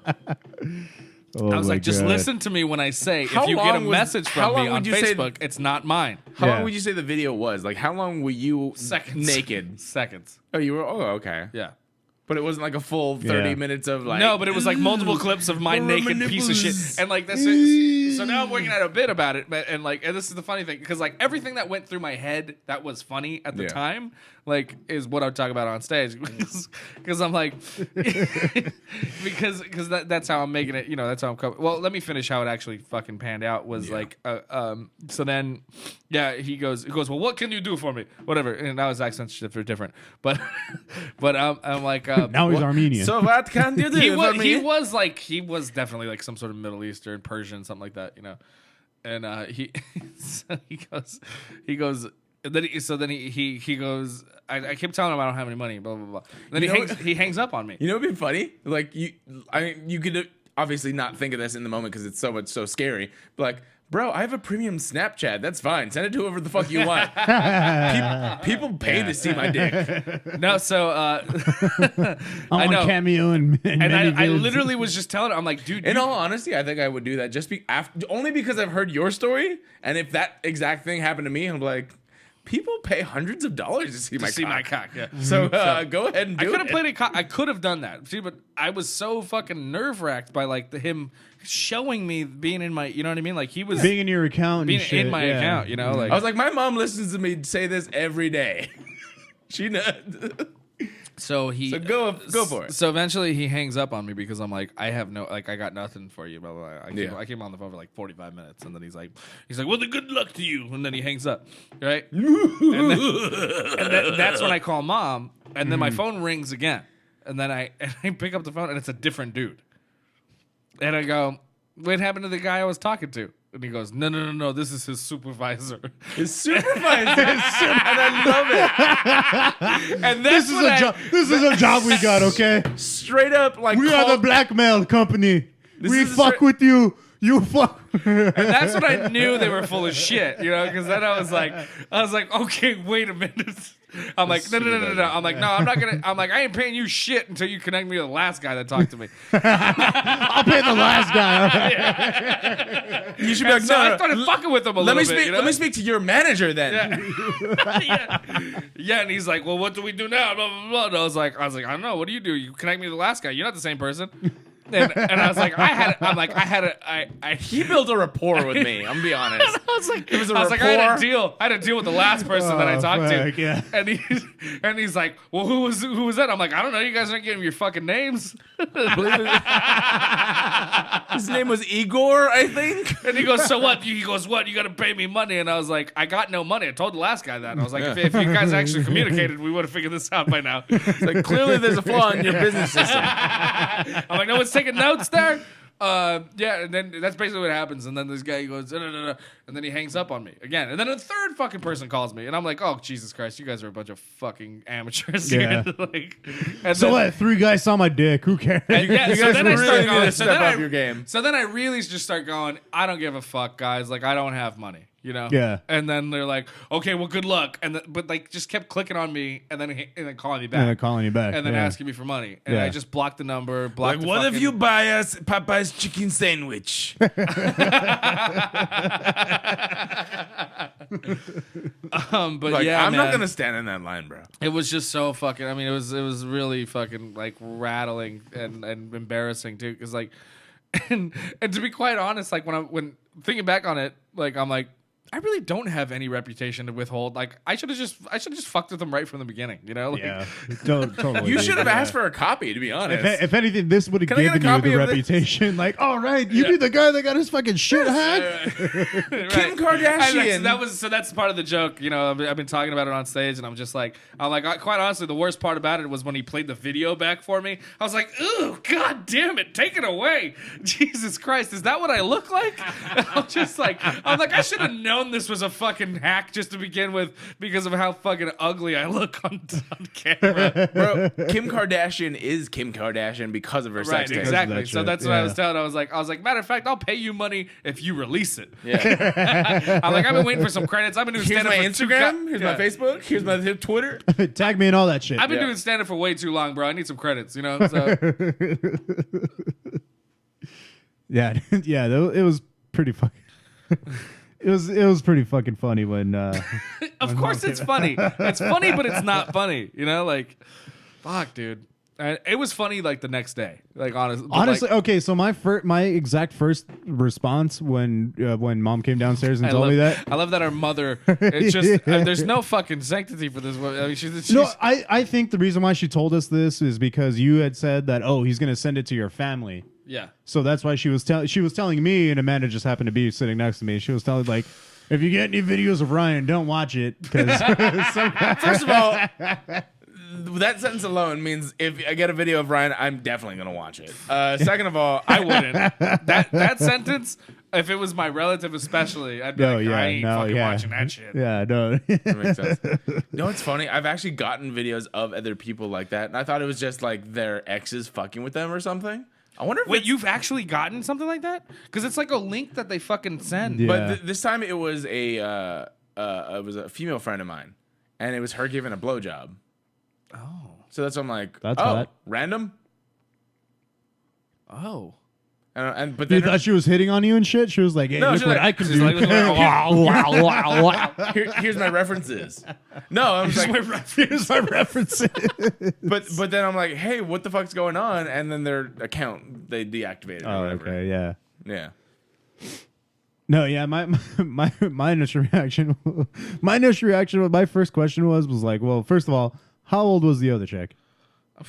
Oh I was my like, just God. listen to me when I say, How if you get a long was- message how from long me on would you say- Facebook, it's not mine. How Yeah. long would you say the video was? Like, how long were you Seconds. naked? Seconds. Oh, you were. Oh, okay. Yeah. But it wasn't like a full 30 Yeah. minutes of like. No, but it was like multiple clips of my naked piece of shit, and like that's it. So now I'm working out a bit about it, and this is the funny thing because like everything that went through my head that was funny at the Yeah. time, like is what I'm talking about on stage because I'm like because that's how I'm making it. You know, that's how I'm coming. Well, let me finish how it actually fucking panned out. Was like so then he goes well, what can you do for me? Whatever, and now his accents are different, but I'm like. Now he's what- Armenian. So what can you do he for me? he was definitely like some sort of Middle Eastern, Persian, something like that, you know. And so he goes, and then he goes. I keep telling him I don't have any money, blah blah blah. And then he hangs up on me. You know what'd be funny? Like you could obviously not think of this in the moment because it's so scary. But like, bro, I have a premium Snapchat. That's fine. Send it to whoever the fuck you want. People pay to see my dick. No, so I I want know. cameo and I literally was just telling him, I'm like, dude, In all honesty, I think I would do that just only because I've heard your story. And if that exact thing happened to me, I'm like, people pay hundreds of dollars to see my cock. Yeah. So go ahead and do I it. could have played it. I could have done that. See, but I was so fucking nerve wracked by like him showing me being in my. You know what I mean? Like he was being in your account and being shit, in my yeah. account. You know, like I was like, my mom listens to me say this every day. She knows. so he. So go for it. So eventually he hangs up on me because I'm like, I got nothing for you. Blah, blah, blah. I keep on the phone for like 45 minutes, and then he's like, well, then good luck to you, and then he hangs up, right? and that's when I call mom, and then my phone rings again, and then I pick up the phone, and it's a different dude, and I go, what happened to the guy I was talking to? And he goes, no, this is his supervisor. His supervisor. And I love it. And that's This is a job. This is a job we got. Okay, Straight up, like we are the blackmail company. We is a fuck with you. You fuck. And that's when I knew they were full of shit, you know, because then I was like, okay, wait a minute. I'm like, no. I'm like, no, I'm not gonna. I'm like, I ain't paying you shit until you connect me to the last guy that talked to me. I'll pay the last guy. You should be like, So I no. started fucking with him a Let little me bit. speak. You know? Let me speak to your manager then. Yeah, and he's like, well, what do we do now? Blah blah blah. And I was like, I don't know. What do? You connect me to the last guy. You're not the same person. And I was like, He built a rapport with me. I'm gonna be honest. I was like, It was a I had rapport. a deal. I had a deal with the last person that I Oh, talked fuck, to. yeah. And he's like, well, who was that? I'm like, I don't know. You guys aren't giving me your fucking names. His name was Igor, I think. And he goes, so what? He goes, what? You got to pay me money. And I was like, I got no money. I told the last guy that. And I was like, if you guys actually communicated, we would have figured this out by now. It's like clearly there's a flaw in your business system. I'm like, no one's taking notes there. Yeah, and then that's basically what happens. And then this guy goes, and then he hangs up on me again. And then a third fucking person calls me, and I'm like, oh Jesus Christ, you guys are a bunch of fucking amateurs. Yeah. And So then, what? 3 guys saw my dick. Who cares? And yeah, You so guys then I really start need going. to So step then up your game. So then I really just start going. I don't give a fuck, guys. Like I don't have money. You know. Yeah. And then they're like, okay, well, good luck. And but like just kept clicking on me, and then calling me back. And then calling you back. And then yeah. asking me for money, and Yeah. I just blocked the number. Blocked Like, the what if fucking- you buy us Popeye's chicken sandwich? But Like, yeah, I'm not man. gonna stand in that line, bro. It was just so fucking. I mean, it was really fucking like rattling and embarrassing too. Because like, and to be quite honest, like when thinking back on it, like I'm like, I really don't have any reputation to withhold. Like I should have just fucked with them right from the beginning. You know? Like, Yeah, totally. You should have asked for a copy, to be honest. If anything, this would have Can I get given a you copy the of this? reputation. Like, all right, you be the guy that got his fucking shit hacked. Kim Kardashian. That's part of the joke. You know, I've been talking about it on stage, and I'm like, quite honestly, the worst part about it was when he played the video back for me. I was like, ooh, god damn it, take it away, Jesus Christ, is that what I look like? I'm like, I should have known this was a fucking hack just to begin with because of how fucking ugly I look on camera. Bro, Kim Kardashian is Kim Kardashian because of her sex tape. Exactly. That So shit. that's what I was telling. I was like, matter of fact, I'll pay you money if you release it. Yeah. I'm like, I've been waiting for some credits. I've been doing Here's stand-up my for Instagram. Here's my Facebook. Here's my Twitter. Tag me in all that shit. I've been doing stand-up for way too long, bro. I need some credits, you know? So Yeah, yeah. It was pretty fucking. It was pretty fucking funny when. of course it's funny. It's funny, but it's not funny. You know, like, fuck, dude. It was funny like the next day. Like honestly, okay. So my exact first response when mom came downstairs and told me that. I love that our mother. It's just there's no fucking sanctity for this. I mean, she's No, I think the reason why she told us this is because you had said that he's gonna send it to your family. yeah. So that's why she was telling me, and Amanda just happened to be sitting next to me. She was telling like, if you get any videos of Ryan, don't watch it because First of all, that sentence alone means if I get a video of Ryan, I'm definitely gonna watch it. Second of all, I wouldn't. That sentence, if it was my relative especially, I'd be I ain't fucking watching that shit. Yeah, no. That makes sense. You know what's funny? I've actually gotten videos of other people like that, and I thought it was just like their exes fucking with them or something. I wonder if Wait, you've actually gotten something like that? Because it's like a link that they fucking send. Yeah. But this time it was a female friend of mine, and it was her giving a blowjob. Oh. So that's what I'm like. That's oh, hot. random. Oh. But You then thought she was hitting on you and shit? She was like, hey, No, look she's what like- I can she's do. like, look what here's my references. No, I was like, Here's my references. but then I'm like, hey, what the fuck's going on? And then their account they deactivated. Or whatever. Okay, yeah. Yeah. No, yeah, my initial reaction, my first question was like, well, first of all, how old was the other chick?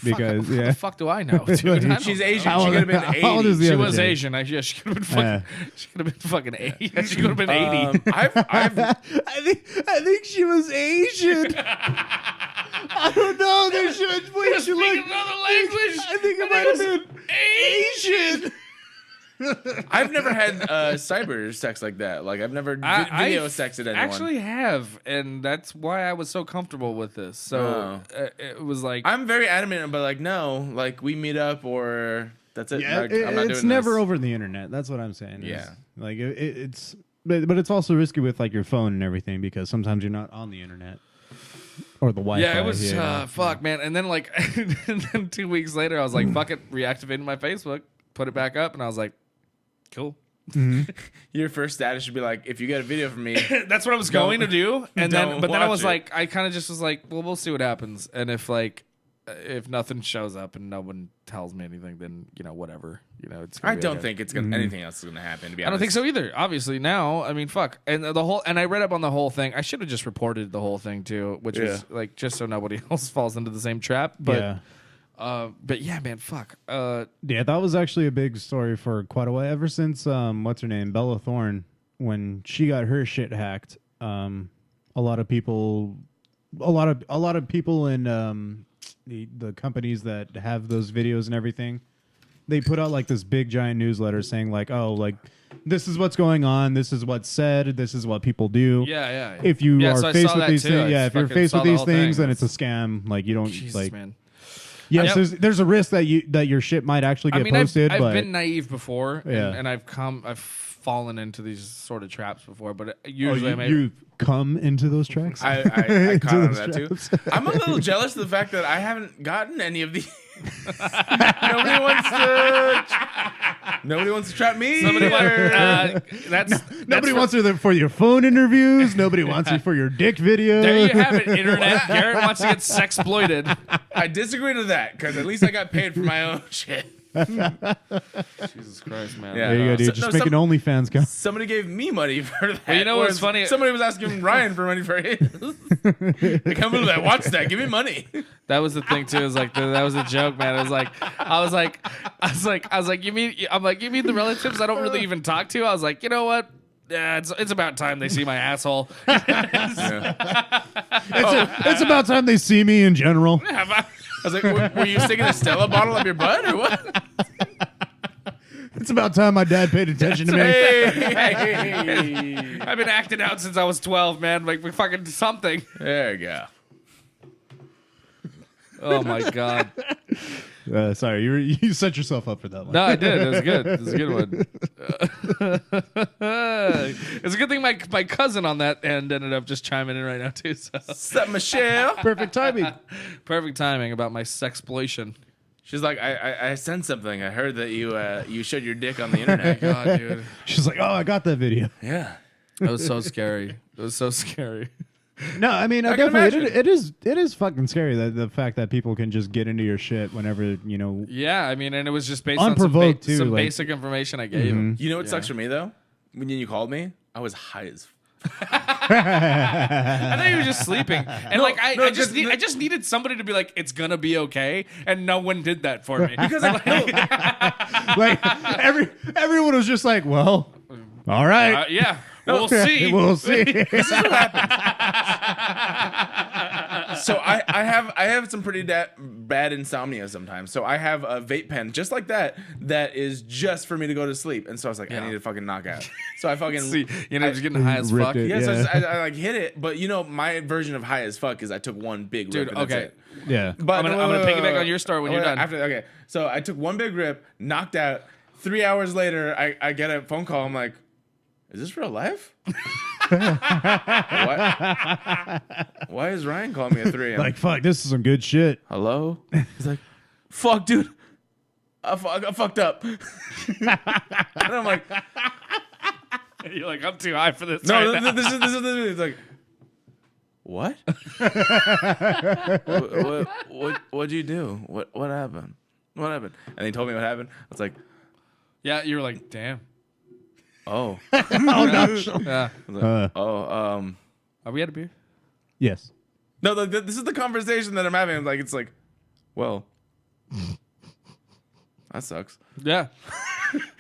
Because what the fuck do I know, dude? I don't She's know. Asian. She could have been 80. How old is the She other was chick? Asian. She could have been fucking. She could have been fucking 80. She could have been 80. I've I think she was Asian. I don't know. There should wait. She Speaking looked. another language. I think it might have been Asian. I've never had cyber sex like that. Like I've never video sexed anyone. Actually, have, and that's why I was so comfortable with this. So it was like I'm very adamant about like no, like we meet up or that's it. Yeah, Like, I'm not it's doing never this. over the internet. That's what I'm saying. Yeah. like it's, but it's also risky with like your phone and everything because sometimes you're not on the internet or the Wi-Fi. yeah, it was fuck, man. And then like, and then 2 weeks later, I was like, fuck it, reactivated my Facebook, put it back up, and I was like, cool. Your first status should be like, if you get a video from me, That's what I was going to do, and then but then I watch was it. like, I kind of just was like, well, we'll see what happens, and if nothing shows up and no one tells me anything, then whatever, it's. I don't think it's gonna anything else is gonna happen. To be honest, I don't think so either. Obviously, now I mean, fuck, and I read up on the whole thing. I should have just reported the whole thing too, which was like just so nobody else falls into the same trap. But yeah, man, fuck. Yeah, that was actually a big story for quite a while. Ever since what's her name, Bella Thorne, when she got her shit hacked, a lot of people in the companies that have those videos and everything, they put out like this big giant newsletter saying like, oh, like this is what's going on, this is what's said, this is what people do. Yeah. If you Yeah, are so I faced saw with that these too. things, I if you're fucking faced saw with the these whole things, thing. then it's a scam. Like you don't Jesus, like. man. Yes, Yep. there's a risk that your shit might actually get posted. I've but been naive before, Yeah. and I've fallen into these sort of traps before, but oh, usually you've come into those tracks. I caught on that too. I'm a little jealous of the fact that I haven't gotten any of these. Nobody wants to trap me. Nobody wants you for your phone interviews. Nobody wants you for your dick video. There you have it, internet. Garrett wants to get sexploited. I disagree to that because at least I got paid for my own shit. Jesus Christ, man. Yeah. There you go, dude. So- Just no, make an OnlyFans account. Somebody gave me money for that. Well, you know what's whereas funny? Somebody was asking Ryan for money for his. I can't believe I watched that. Give me money. That was the thing too. Is like that was a joke, man. It was like I was like you mean the relatives I don't really even talk to? I was like, you know what? Yeah, it's about time they see my asshole. It's about time they see me in general. I was like, were you sticking a Stella bottle up your butt or what? It's about time my dad paid attention to me. Hey. I've been acting out since I was 12, man. Like fucking something. There you go. Oh my god. Sorry, you set yourself up for that one. No, I did. It was good. It was a good one. It's a good thing my cousin on that end ended up just chiming in right now too. So What's up, Michelle? Perfect timing. perfect timing about my sexploitation. She's like, I sent something. I heard that you showed your dick on the internet. God, dude, She's like, oh, I got that video. Yeah. that was so scary. It was so scary. No, I mean, I can definitely, imagine. it is fucking scary that the fact that people can just get into your shit whenever Yeah, I mean, and it was just based Unprovoked, on too, some like- basic information I gave him. You know what sucks for me though? When you called me, I was high as. I thought you were just sleeping, and I just 'cause- I just needed somebody to be like, "It's gonna be okay," and no one did that for me. Because like everyone was just like, well, all right, Yeah, we'll see. we'll see. so I have some pretty bad insomnia sometimes. So I have a vape pen just like that is just for me to go to sleep. And so I was like, I need to fucking knock out. So I fucking See, you know, just getting high as Ripped fuck. it. yeah. So Yeah. I like hit it, but my version of high as fuck is I took one big Dude, rip. And okay. that's it. Yeah. But I'm gonna piggyback on your story when you're done. Okay, so I took one big rip, knocked out. 3 hours later, I get a phone call. I'm like, is this real life? Why is Ryan calling me at 3 a.m.? Like, fuck, this is some good shit. Hello? He's like, fuck, dude. I fucked up. And I'm like, You're like, I'm too high for this. no, right now. this is. He's like, what? What'd you do? What happened? What happened? And he told me what happened. I was like, Yeah, you were like, damn. oh. Yeah. I was like, Are we at a beer? Yes. No, this is the conversation that I'm having. I'm like, it's like, well, that sucks. Yeah.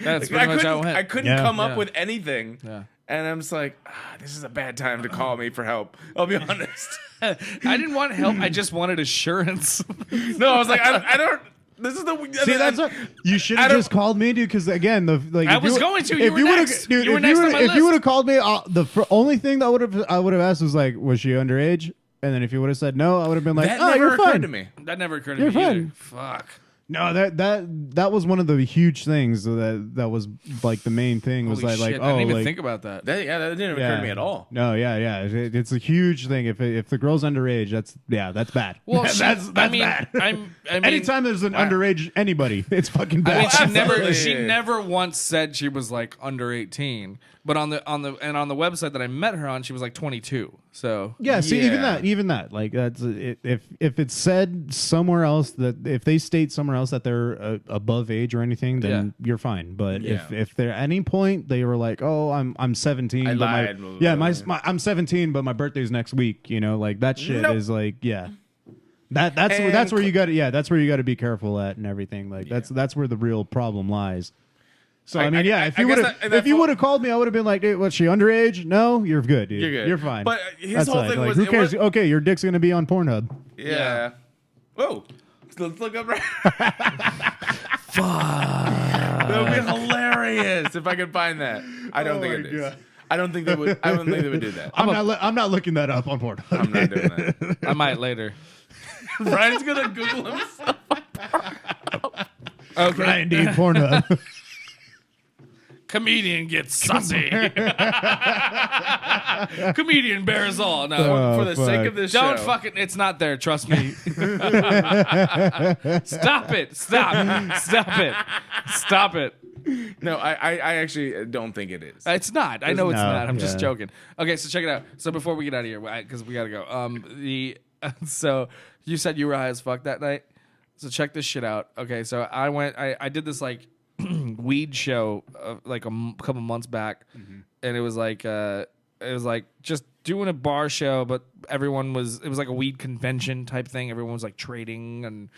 That's pretty much how it went. I couldn't Yeah. come up Yeah. with anything. Yeah. And I'm just like, this is a bad time to call me for help. I'll be honest. I didn't want help. I just wanted assurance. No, I was like, I don't. This is the. See, that's what, you should have I don't- just called me, dude. Because again, I was going to. You were next. Dude, You were if next you on my if you list. would have called me, only thing that I would have asked was like, was she underage? And then if you would have said no, I would have been like, that oh, never you're occurred fine. to me. That never occurred to You're me either. fine. Fuck. No, that was one of the huge things that was like the main thing was Holy like shit, oh, I didn't even like, think about that. That didn't occur to me at all. No, yeah. It's a huge thing. If the girl's underage, that's bad. Well, that's bad. I mean, Anytime there's an underage anybody, it's fucking bad. I mean, Absolutely. she never once said she was like under 18. But on the website that I met her on, she was like 22. So Yeah, see, Yeah. even that, like that's if it's said somewhere else that if they state somewhere else that they're above age or anything, then you're fine. But Yeah. if they're at any point they were like, oh, I'm 17, I but lied. I'm 17, but my birthday's next week. You know, like that shit Nope. is like, yeah. That's And where you got to that's where you got to be careful at and everything. Like that's where the real problem lies. So I mean, if you guess would that- if you would have called me, I would have been like, hey, was she underage? No, you're good, dude. You're good. You're fine. But his That's whole like, thing like, was, who it cares? was- Okay, your dick's gonna be on Pornhub. Yeah. Whoa. Let's look up right. Fuck. That would be hilarious if I could find that. I don't think it is. God. I don't think they would. I don't think they would do that. I'm not looking that up on Pornhub. I'm not doing that. I might later. Ryan's gonna Google himself. Okay. Ryan D. Pornhub. Comedian gets sussy. Comedian bears all. No, For the sake fuck. of this don't show. fucking. It's not there. Trust me. Stop it. Stop it. No, I actually don't think it is. It's not. I know it's No, not. I'm just yeah. joking. Okay, so check it out. So before we get out of here, because we gotta go. So you said you were high as fuck that night. So check this shit out. Okay, so I did this like weed show like a couple months back, and it was like just doing a bar show, but it was like a weed convention type thing. Everyone was like trading and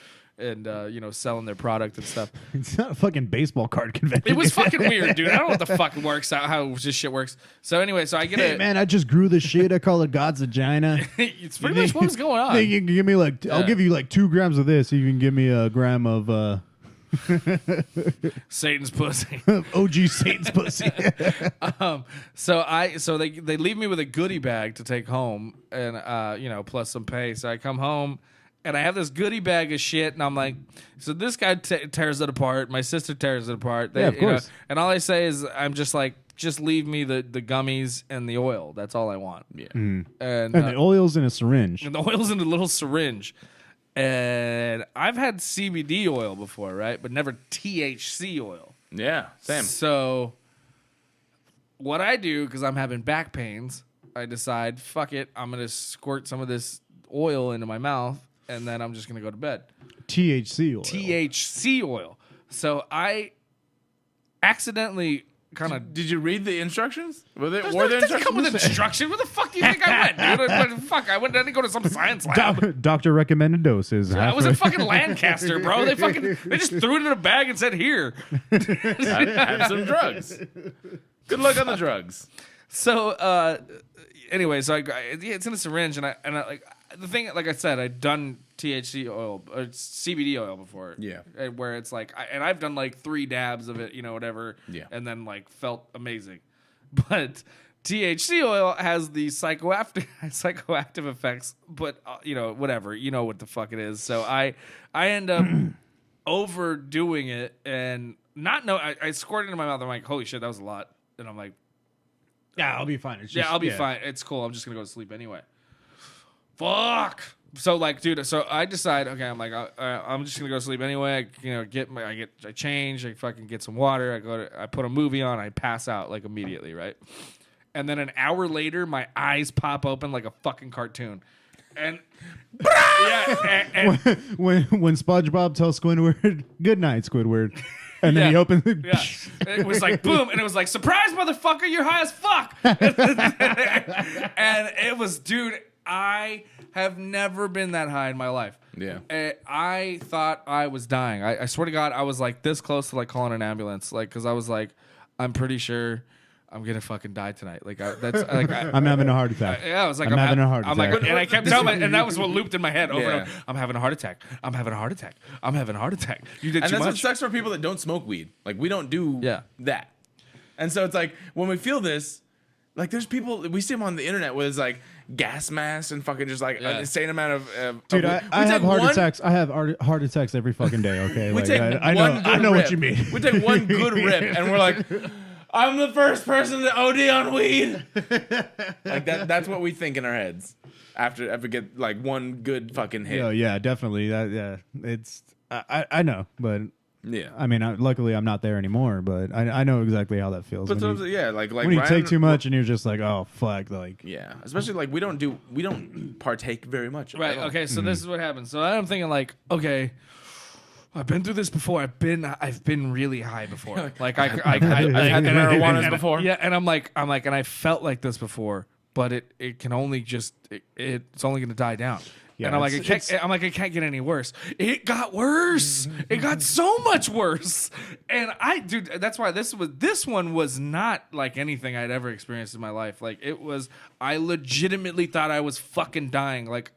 selling their product and stuff. It's not a fucking baseball card convention. It was fucking weird, dude. I don't know what the fuck works out, how this shit works. So anyway, so I get Hey, man, I just grew this shit. I call it God's vagina. It's pretty much what was going on. Think you can give me like, I'll give you like 2 grams of this. You can give me a gram of Satan's pussy. OG Satan's pussy. So they leave me with a goodie bag to take home, and plus some pay. So I come home, and I have this goodie bag of shit, and I'm like, so this guy tears it apart. My sister tears it apart. Yeah, of course. And all I say is, I'm just like, just leave me the gummies and the oil. That's all I want. Yeah. Mm. And the oil's in a syringe. And the oil's in a little syringe. And I've had CBD oil before, right? But never THC oil. Yeah, same. So what I do, because I'm having back pains, I decide, fuck it, I'm going to squirt some of this oil into my mouth, and then I'm just going to go to bed. THC oil. THC oil. So I accidentally kind of... Did you read the instructions? Were there doesn't come with instruction. Where the fuck do you think I went, dude? What the fuck? I didn't go to some science lab. Doctor recommended doses. I was in fucking Lancaster, bro. They just threw it in a bag and said, here. Have some drugs. Good luck on the drugs. So, anyway, so it's in a syringe, and I like the thing. Like I said, I'd done THC oil or CBD oil before. Yeah, where it's like, and I've done like 3 dabs of it, whatever. Yeah, and then like felt amazing, but THC oil has the psychoactive effects. But whatever, what the fuck it is. So I end up overdoing it and not know. I squirted it in my mouth. I'm like, holy shit, that was a lot. And I'm like, yeah, I'll be fine. I'll be fine. It's cool. I'm just gonna go to sleep anyway. Fuck. So like, dude. So I decide. Okay, I'm like, I'm just gonna go to sleep anyway. I change. I fucking get some water. I put a movie on. I pass out like immediately, right? And then an hour later, my eyes pop open like a fucking cartoon. And when SpongeBob tells Squidward, "Good night, Squidward," and then he opens it. Yeah. It was like boom, and it was like, surprise, motherfucker, you're high as fuck. And it was, dude, I have never been that high in my life. Yeah. I thought I was dying. I swear to God, I was like this close to like calling an ambulance, like, because I was like, I'm pretty sure I'm gonna fucking die tonight. Like I'm having a heart attack. Yeah, I was like, I'm having a heart attack. I'm like, and I kept telling my, and that was what looped in my head over Yeah. and over. I'm having a heart attack. I'm having a heart attack. I'm having a heart attack. You did And too that's what much. sucks for people that don't smoke weed. Like, we don't do that. And so it's like, when we feel this, like, there's people, we see them on the internet with like gas masks and fucking just like an insane amount of dude, I have heart attacks. I have heart attacks every fucking day. Okay, we like, take I one know good rip. what you mean. We take one good rip and we're like, I'm the first person to OD on weed. Like that's what we think in our heads after get like one good fucking hit. Yeah, definitely. It's I know, but yeah. I mean, luckily I'm not there anymore, but I know exactly how that feels. But when when you take too much and you're just like, oh fuck, like especially like we don't partake very much. Right. Okay. So this is what happens. So I'm thinking like, okay, I've been through this before. I've been really high before. Like I've had marijuanas before. Yeah, and I'm like, and I felt like this before, but it can only just it's only going to die down. Yeah, and I'm like, it can't get any worse. It got worse. It got so much worse. And dude, that's why this one was not like anything I'd ever experienced in my life. Like I legitimately thought I was fucking dying. Like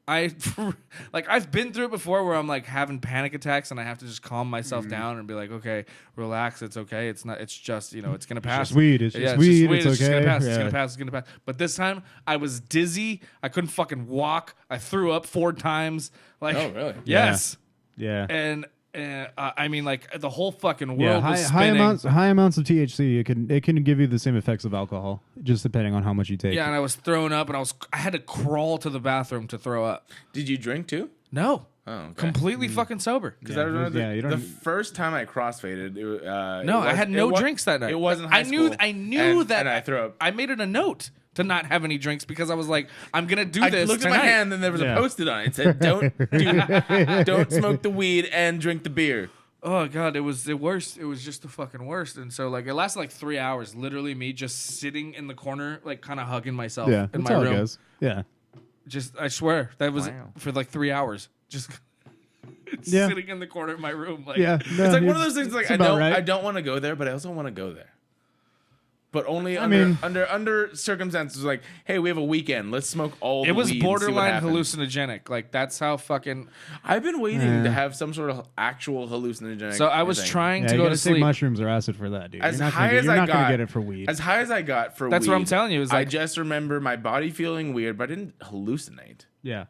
like I've been through it before where I'm like having panic attacks and I have to just calm myself down and be like, okay, relax, it's okay. It's just, it's gonna pass. It's just weed. It's just weed. It's just okay. gonna pass. It's gonna pass. It's gonna pass. But this time I was dizzy. I couldn't fucking walk. I threw up 4 times. Like, oh really? Yes. Yeah. And I mean, like the whole fucking world was high spinning. high amounts of THC. It can give you the same effects of alcohol, just depending on how much you take. Yeah, and I was throwing up, and I had to crawl to the bathroom to throw up. Did you drink too? No. Oh, okay. Completely fucking sober. Because I remember the first time I crossfaded. I had no drinks that night. It wasn't high school. I knew that. And I threw up. I made it a note to not have any drinks because I was like, I'm gonna do this. I looked tonight. at my hand and there was a Post-it on it. It said, don't smoke the weed and drink the beer. Oh god, it was the worst. It was just the fucking worst. And so like it lasted like 3 hours. Literally me just sitting in the corner, like kind of hugging myself Yeah, in that's my how it room. goes. Yeah. Just I swear that was Wow. for like 3 hours. Just Yeah. sitting in the corner of my room. Like Yeah. It's like one of those things. Like it's I about right. don't want to go there, but I also want to go there. But only mean- under circumstances like, hey, we have a weekend. Let's smoke all. it the was weed and see what borderline happens. hallucinogenic. Like that's how fucking. I've been waiting to have some sort of actual hallucinogenic. So I was thing. trying Yeah, to you go gotta to take sleep. mushrooms or acid for that, dude. As You're not high gonna, as you're I not gonna got get it for weed. As high as I got for That's weed, what I'm telling you, is I like- just remember my body feeling weird, but I didn't hallucinate. Yeah.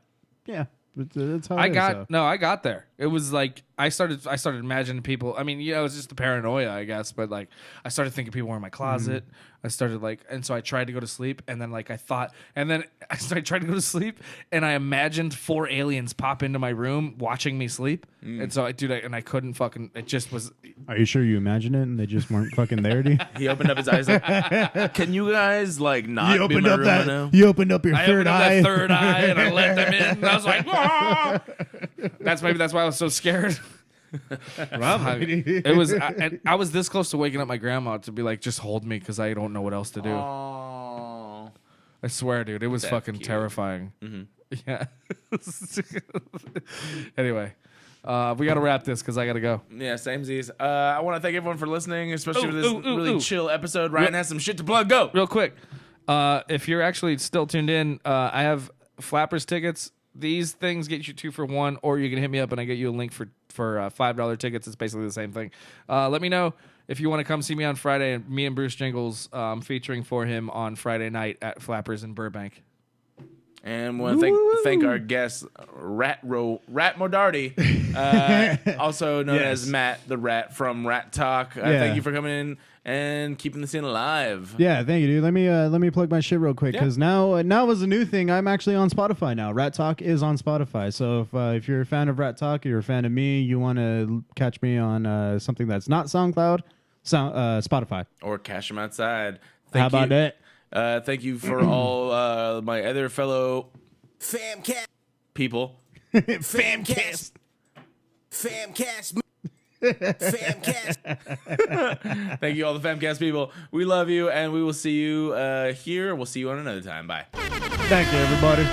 Yeah. That's how I it is, got so. no, I got there. It was like I started imagining people. I mean, it was just the paranoia, I guess. But like, I started thinking people were in my closet. I started like, and so I tried to go to sleep, and then like I thought, and then I tried to go to sleep, and I imagined 4 aliens pop into my room watching me sleep, and so I and I couldn't fucking. It just was. Are you sure you imagined it and they just weren't fucking there, dude? He opened up his eyes like, can you guys like not be in my room right now? You opened up your I third opened up eye. that third eye, and I let them in. And I was like, "Ah!" That's why I was so scared. It was I was this close to waking up my grandma to be like, just hold me because I don't know what else to do. Oh. I swear, dude, it was That's fucking cute. terrifying. Yeah. Anyway, we got to wrap this because I got to go. Yeah, same Z's. I want to thank everyone for listening, especially Ooh, for this ooh, ooh, really ooh. chill episode. Ryan has some shit to plug. Go. Real quick, if you're actually still tuned in, I have Flappers tickets. These things get you 2 for 1, or you can hit me up and I get you a link for $5 tickets. It's basically the same thing. Let me know if you want to come see me on Friday. And me and Bruce Jingles featuring for him on Friday night at Flappers in Burbank. And want to thank our guest, Ratt Modarty, also known as Matt the Rat from Ratt Talk. Thank you for coming in and keeping the scene alive. Yeah, thank you, dude. Let me plug my shit real quick because now is a new thing. I'm actually on Spotify now. Ratt Talk is on Spotify. So if you're a fan of Ratt Talk, you're a fan of me, you want to catch me on something that's not SoundCloud, Spotify. Or cash them outside. How about that? Thank you for all my other fellow Famcast. people. Famcast. Famcast. Famcast. Thank you, all the Femcast people. We love you, and we will see you here. We'll see you on another time. Bye. Thank you, everybody.